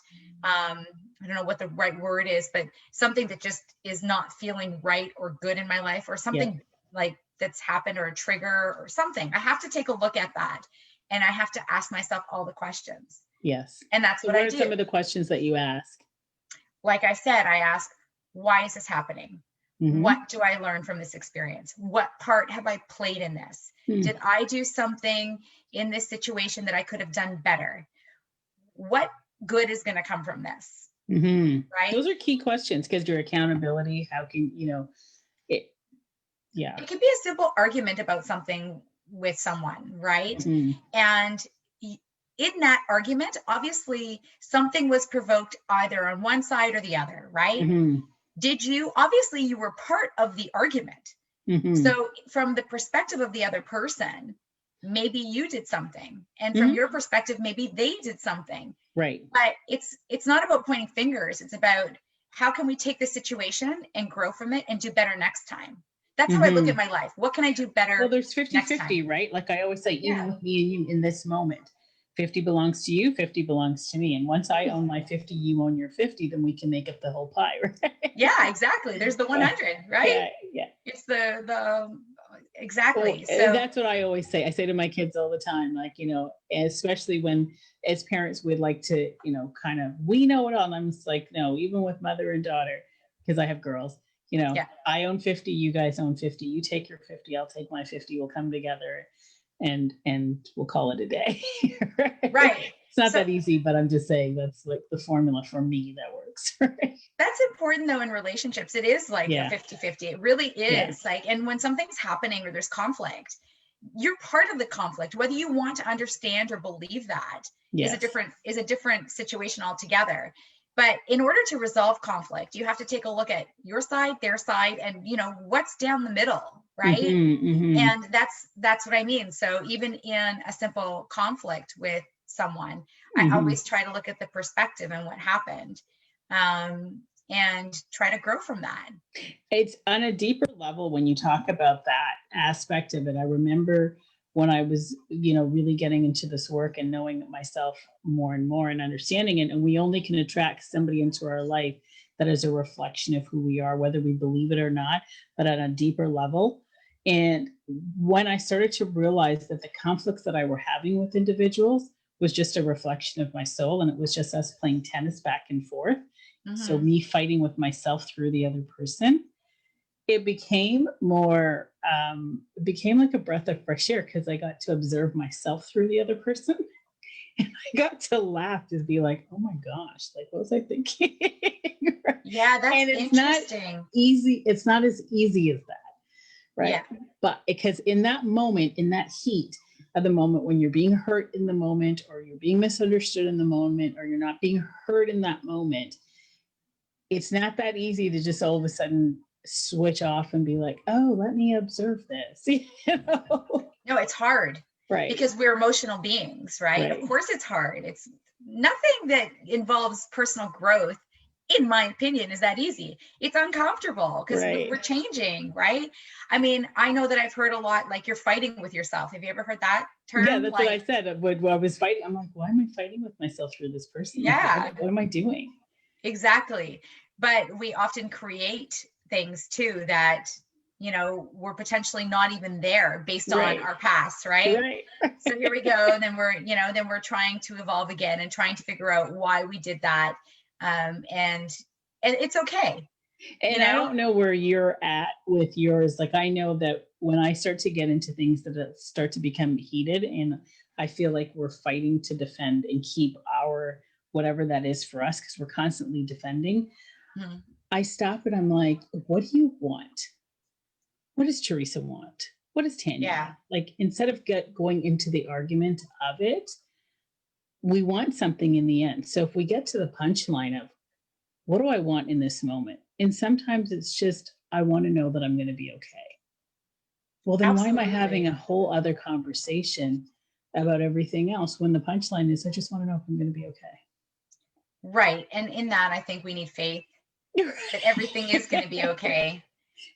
I don't know what the right word is, but something that just is not feeling right or good in my life, or something like that's happened, or a trigger or something, I have to take a look at that, and I have to ask myself all the questions. Yes. And that's So what what I are do. some of the questions that you ask? Like I said, I ask, why is this happening? Mhm. What do I learn from this experience? What part have I played in this? Hmm. Did I do something in this situation that I could have done better? What good is going to come from this? Mhm. Right? Those are key questions, because your accountability, how can, it, yeah. It could be a simple argument about something with someone, right? Mhm. And in that argument, obviously something was provoked either on one side or the other, right? Mhm. Obviously you were part of the argument. Mhm. So from the perspective of the other person, maybe you did something, and from Mhm. your perspective, maybe they did something. Right. But it's not about pointing fingers. It's about, how can we take the situation and grow from it and do better next time? That's how I look Mhm. at my life. What can I do better? Well, there's 50 next 50, time? right? Like I always say, even Yeah. with me and you in this moment, 50 belongs to you, 50 belongs to me. And once I own my 50, you own your 50, then we can make up the whole pie, right? Yeah, exactly. There's the 100, right? Yeah, yeah. It's the exactly. Well, So that's what I always say. I say to my kids all the time, like, especially when as parents, we'd like to, kind of, we know it all. And I'm just like, no, even with mother and daughter, because I have girls, Yeah. I own 50, you guys own 50. You take your 50, I'll take my 50. We'll come together and we'll call it a day. Right. It's not that easy, but I'm just saying that's like the formula for me that works. That's important though in relationships. It is like a 50-50. It really is. Like, and when something's happening or there's conflict, you're part of the conflict. Whether you want to understand or believe that is a different situation altogether. But in order to resolve conflict, you have to take a look at your side, their side, and what's down the middle, right? Mm-hmm, mm-hmm. And that's what I mean. So even in a simple conflict with someone, I always try to look at the perspective and what happened, and try to grow from that. It's on a deeper level when you talk about that aspect of it. I remember when I was, really getting into this work and knowing myself more and more and understanding it. And we only can attract somebody into our life that is a reflection of who we are, whether we believe it or not, but at a deeper level. And when I started to realize that the conflicts that I were having with individuals was just a reflection of my soul, and it was just us playing tennis back and forth, So Mhm. me fighting with myself through the other person, it became more, it became like a breath of fresh air because I got to observe myself through the other person. I got to laugh, just be like, oh my gosh, like what was I thinking? Yeah, that's And it's not interesting. easy, it's not as easy as that, right? Yeah. But because in that moment, in that heat of the moment, when you're being hurt in the moment, or you're being misunderstood in the moment, or you're not being heard in that moment, it's not that easy to just all of a sudden switch off and be like, oh, let me observe this. You know? No, it's hard Right, because we're emotional beings, right? Of right, course it's hard. It's nothing that involves personal growth, in my opinion, is that easy. It's uncomfortable because we're right. changing, right? I mean, I know that I've heard a lot like you're fighting with yourself. Have you ever heard that Yeah, term? that's what I Like, said. When I was fighting, I'm like, why am I fighting with myself through this person? Like, yeah, what am I doing? exactly. But we often create things too that, we're potentially not even there based on Right, our past, right? right. So here we go. And then we're trying to evolve again and trying to figure out why we did that. And it's okay, you And I know? don't know where you're at with yours. Like, I know that when I start to get into things that start to become heated, and I feel like we're fighting to defend and keep our whatever that is for us, because we're constantly defending, Mhm. I stop and I'm like, what do you want? What does Teresa want? What does Tanya Yeah. want? Like, instead of going into the argument of it, we want something in the end. So if we get to the punchline of what do I want in this moment? And sometimes it's just, I want to know that I'm going to be okay. Well, then why am I having a Absolutely. whole other conversation about everything else when the punchline is, I just want to know if I'm going to be Right. And in that, I think we need faith that everything is going to be okay? okay.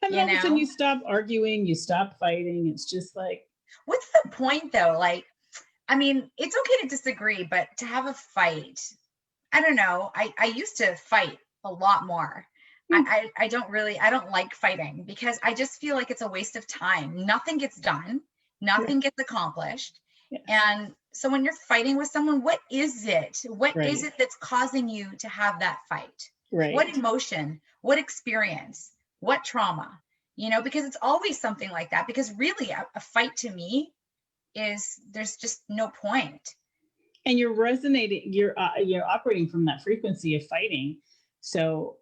And then You all of a sudden know, you stop arguing, you stop fighting. It's just like, what's the point though? Like, I mean, it's okay to disagree, but to have a fight, I don't know. I used to fight a lot more. hmm, I don't like fighting because I just feel like it's a waste of time. Nothing gets done, yeah, nothing gets accomplished. yes, And so when you're fighting with someone, what is it? What is right, it that's causing you to have that fight? What right. emotion? What experience? What trauma? Because it's always something like that. Because really, a fight to me is there's just no point. And you're resonating, you're operating from that frequency of fighting. So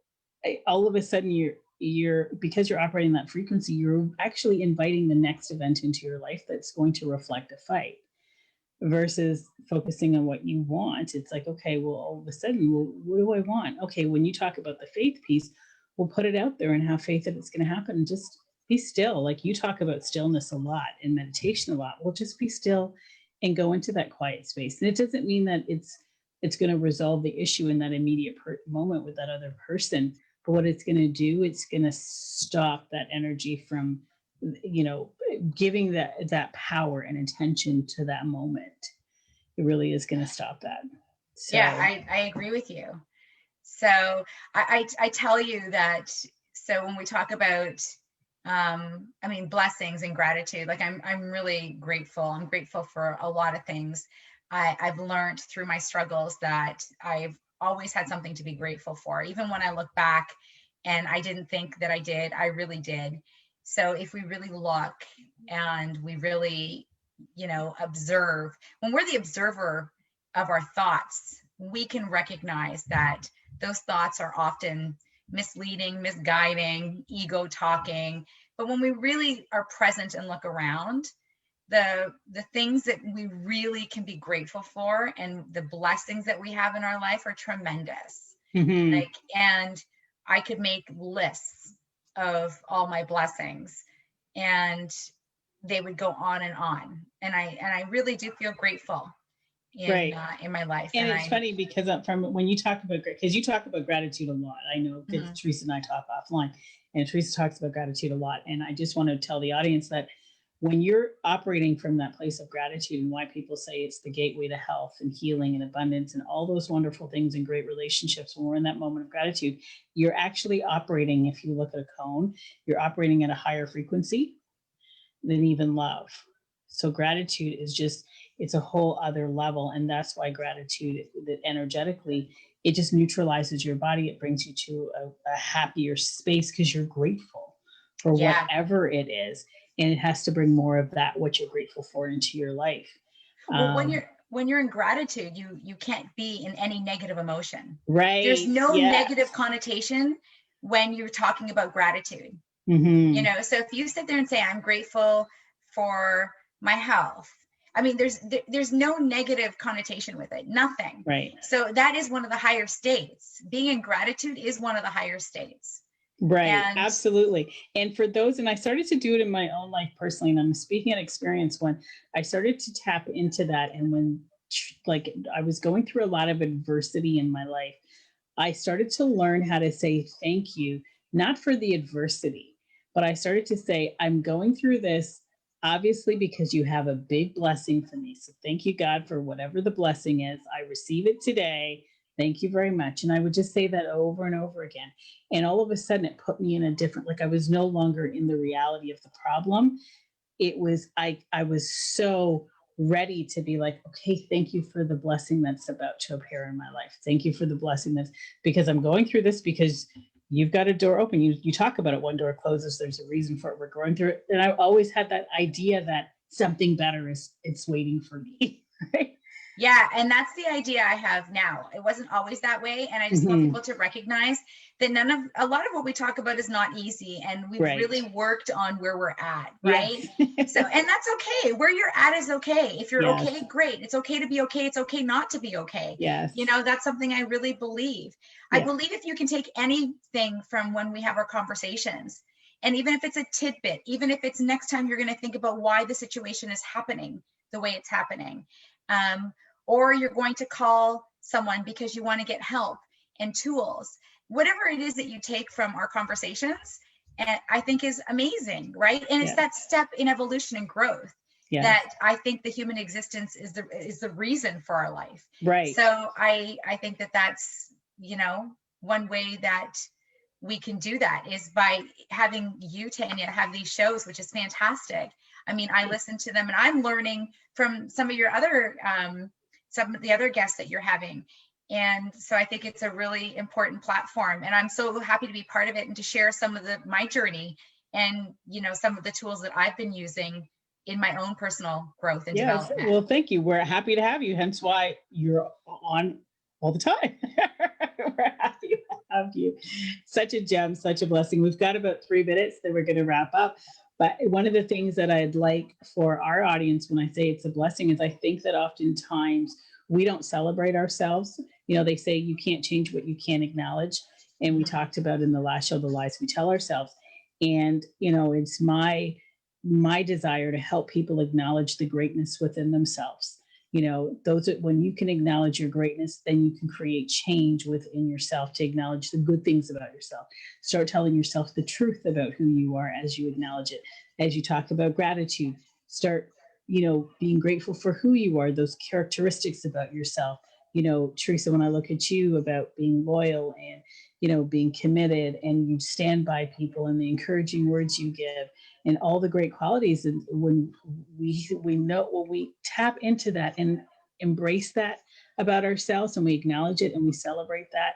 all of a sudden you're because you're operating that frequency, you're actually inviting the next event into your life that's going to reflect a fight versus focusing on what you want. It's like, okay, well, all of a sudden, well, what do I want? Okay, when you talk about the faith piece, we'll put it out there and have faith that it's going to happen. And just be still. Like you talk about stillness a lot and meditation a lot. Well, just be still and go into that quiet space. And it doesn't mean that it's going to resolve the issue in that immediate moment with that other person. But what it's going to do, it's going to stop that energy from, you know, giving that power and attention to that moment. It really is going to stop that. Yeah, So I agree with you. So I tell you that. So when we talk about, I mean, blessings and gratitude, like I'm really grateful. I'm grateful for a lot of things. I've learned through my struggles that I've always had something to be grateful for. Even when I look back and I didn't think that I did, I really did. So if we really look and we really, observe, when we're the observer of our thoughts, we can recognize that those thoughts are often misleading, misguiding, ego talking. But when we really are present and look around, the things that we really can be grateful for and the blessings that we have in our life are tremendous. mhm, Like, and I could make lists of all my blessings, and they would go on and on. And I really do feel grateful in right. in my life. And And it's funny because from when you talk about, because you talk about gratitude a lot, I know because mhm, Teresa and I talk offline, and Teresa talks about gratitude a lot. And I just want to tell the audience that when you're operating from that place of gratitude, and why people say it's the gateway to health and healing and abundance and all those wonderful things and great relationships, when we're in that moment of gratitude, you're actually operating, if you look at a cone, you're operating at a higher frequency than even love. So gratitude is just, it's a whole other level. And that's why gratitude that energetically it just neutralizes your body. It brings you to a happier space because you're grateful for Yeah. whatever it is. And it has to bring more of that, what you're grateful for, into your life. Well, when you're in gratitude, you can't be in any negative emotion. Right. There's no Yeah. negative connotation when you're talking about gratitude. Mm-hmm. You know, so if you sit there and say, I'm grateful for my health, I mean, there's no negative connotation with it, nothing. Right. So that is one of the higher states. Being in gratitude is one of the higher states. Right. And Absolutely. And for those, and I started to do it in my own life personally, and I'm speaking of experience when I started to tap into that. And when like I was going through a lot of adversity in my life, I started to learn how to say thank you, not for the adversity, but I started to say, I'm going through this obviously because you have a big blessing for me. So thank you, God, for whatever the blessing is. I receive it today. Thank you very much. And I would just say that over and over again. And all of a sudden it put me in a different, like I was no longer in the reality of the problem. It was, I was so ready to be like, okay, thank you for the blessing that's about to appear in my life. Thank you for the blessing that's, because I'm going through this, because you've got a door open. You talk about it. One door closes. There's a reason for it. We're going through it. And I always had that idea that something better it's waiting for me. Right? Yeah. And that's the idea I have now. It wasn't always that way. And I just want people to recognize that a lot of what we talk about is not easy. And we've really worked on where we're at. Right. Yes. So, and that's okay. Where you're at is okay. If you're okay, great. It's okay to be okay. It's okay not to be okay. Yes. You know, that's something I really believe. I believe if you can take anything from when we have our conversations, and even if it's a tidbit, even if it's next time you're going to think about why the situation is happening the way it's happening, or you're going to call someone because you want to get help and tools, whatever it is that you take from our conversations, and I think is amazing, right? And it's that step in evolution and growth that I think the human existence is the reason for our life. Right. So I think that that's, you know, one way that we can do that is by having you, Tanya, have these shows, which is fantastic. I mean, I listen to them and I'm learning from some of your other, some of the other guests that you're having. And so I think it's a really important platform, and I'm so happy to be part of it and to share some of my journey and, you know, some of the tools that I've been using in my own personal growth and development. Well, thank you. We're happy to have you. Hence why you're on all the time. We're happy to have you. Such a gem, such a blessing. We've got about 3 minutes that we're going to wrap up. But one of the things that I'd like for our audience, when I say it's a blessing, is I think that oftentimes we don't celebrate ourselves. You know, they say you can't change what you can't acknowledge. And we talked about in the last show, the lies we tell ourselves. And, you know, it's my desire to help people acknowledge the greatness within themselves. You know, when you can acknowledge your greatness, then you can create change within yourself to acknowledge the good things about yourself. Start telling yourself the truth about who you are as you acknowledge it. As you talk about gratitude, start, you know, being grateful for who you are, those characteristics about yourself. You know, Teresa, when I look at you about being loyal and, you know, being committed, and you stand by people, and the encouraging words you give, and all the great qualities. And when we tap into that and embrace that about ourselves, and we acknowledge it and we celebrate that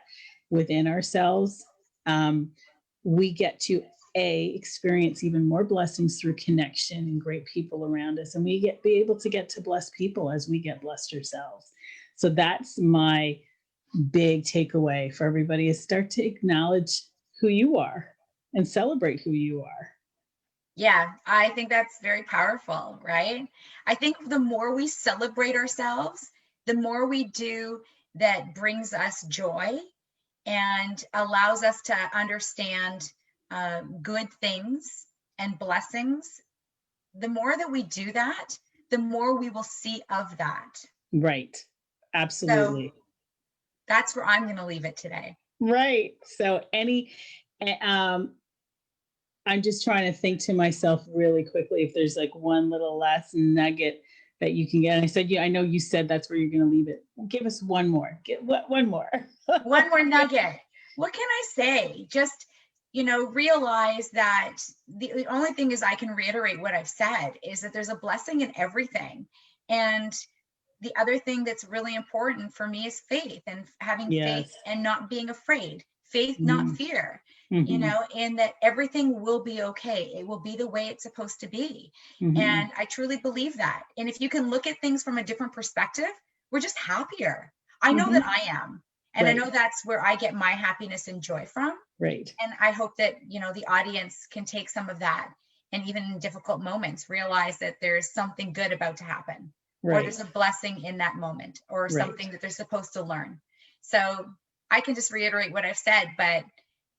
within ourselves, we get to experience even more blessings through connection and great people around us. And we be able to get to bless people as we get blessed ourselves. So that's my big takeaway for everybody, is start to acknowledge who you are and celebrate who you are. Yeah, I think that's very powerful, right? I think the more we celebrate ourselves, the more we do that brings us joy and allows us to understand good things and blessings. The more that we do that, the more we will see of that. Right. Absolutely. So that's where I'm going to leave it today. Right. So I'm just trying to think to myself really quickly if there's like one little last nugget that you can get. And I said, I know you said that's where you're going to leave it. Give us one more. One more. One more nugget. What can I say? Just, you know, realize that the only thing is I can reiterate what I've said is that there's a blessing in everything. And the other thing that's really important for me is faith, and having faith Yes. and not being afraid. Faith, not Mhm. fear, Mhm. and that everything will be okay. It will be the way it's supposed to be. Mhm. And I truly believe that. And if you can look at things from a different perspective, we're just happier. I know that Mhm. I am. And I Right. know that's where I get my happiness and joy from. Right. And I hope that, the audience can take some of that, and even in difficult moments, realize that there's something good about to happen, or Right. there's a blessing in that moment, or Right. something that they're supposed to learn. So I can just reiterate what I've said, but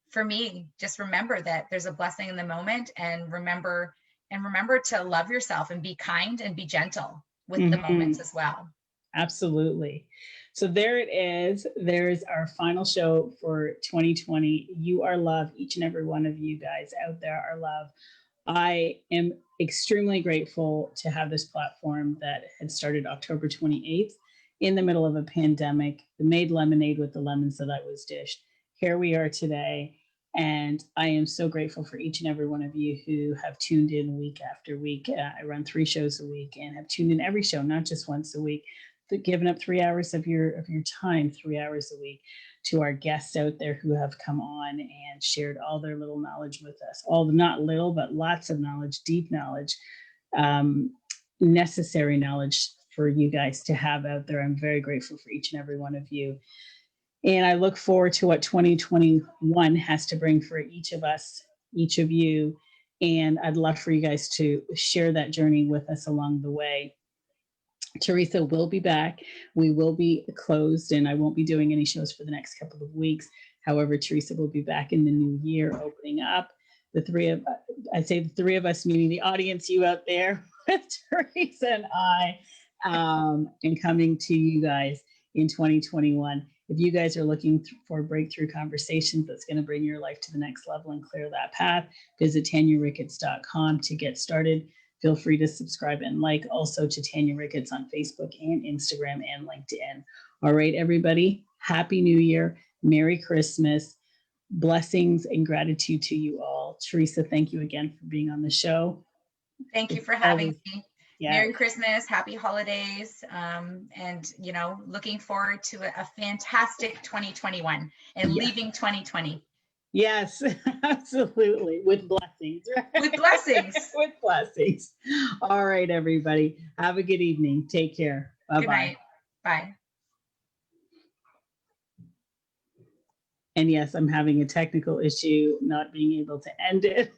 for me, just remember that there's a blessing in the moment, and remember to love yourself and be kind and be gentle with the moments Mhm. as well. Absolutely. So there it is. There's our final show for 2020. You are loved. Each and every one of you guys out there are loved. I am extremely grateful to have this platform that had started October 28th in the middle of a pandemic, made lemonade with the lemons that I was dished. Here we are today. And I am so grateful for each and every one of you who have tuned in week after week. I run 3 shows a week and have tuned in every show, not just once a week, but given up 3 hours of your time, 3 hours a week, to our guests out there who have come on and shared all their little knowledge with us. All the not little, but lots of knowledge, deep knowledge, um, necessary knowledge for you guys to have out there. I'm very grateful for each and every one of you. And I look forward to what 2021 has to bring for each of us, each of you. And I'd love for you guys to share that journey with us along the way. Teresa will be back. We will be closed, and I won't be doing any shows for the next couple of weeks. However, Teresa will be back in the new year, opening up. I'd say the three of us, meaning the audience, you out there, with Teresa and I, and coming to you guys in 2021. If you guys are looking for breakthrough conversations that's going to bring your life to the next level and clear that path, visit TanyaRicketts.com to get started. Feel free to subscribe and like also to Tanya Ricketts on Facebook and Instagram and LinkedIn. All right, everybody, Happy New Year. Merry Christmas. Blessings and gratitude to you all. Teresa, thank you again for being on the show. Thank you It's for having always, me. yeah. Merry Christmas, happy holidays, and looking forward to a fantastic 2021 and Yeah. leaving 2020 Yes, absolutely. With blessings, right? with blessings. With blessings. All right, everybody. Have a good evening. Take care. Bye Good bye. night. Bye. And yes, I'm having a technical issue not being able to end it.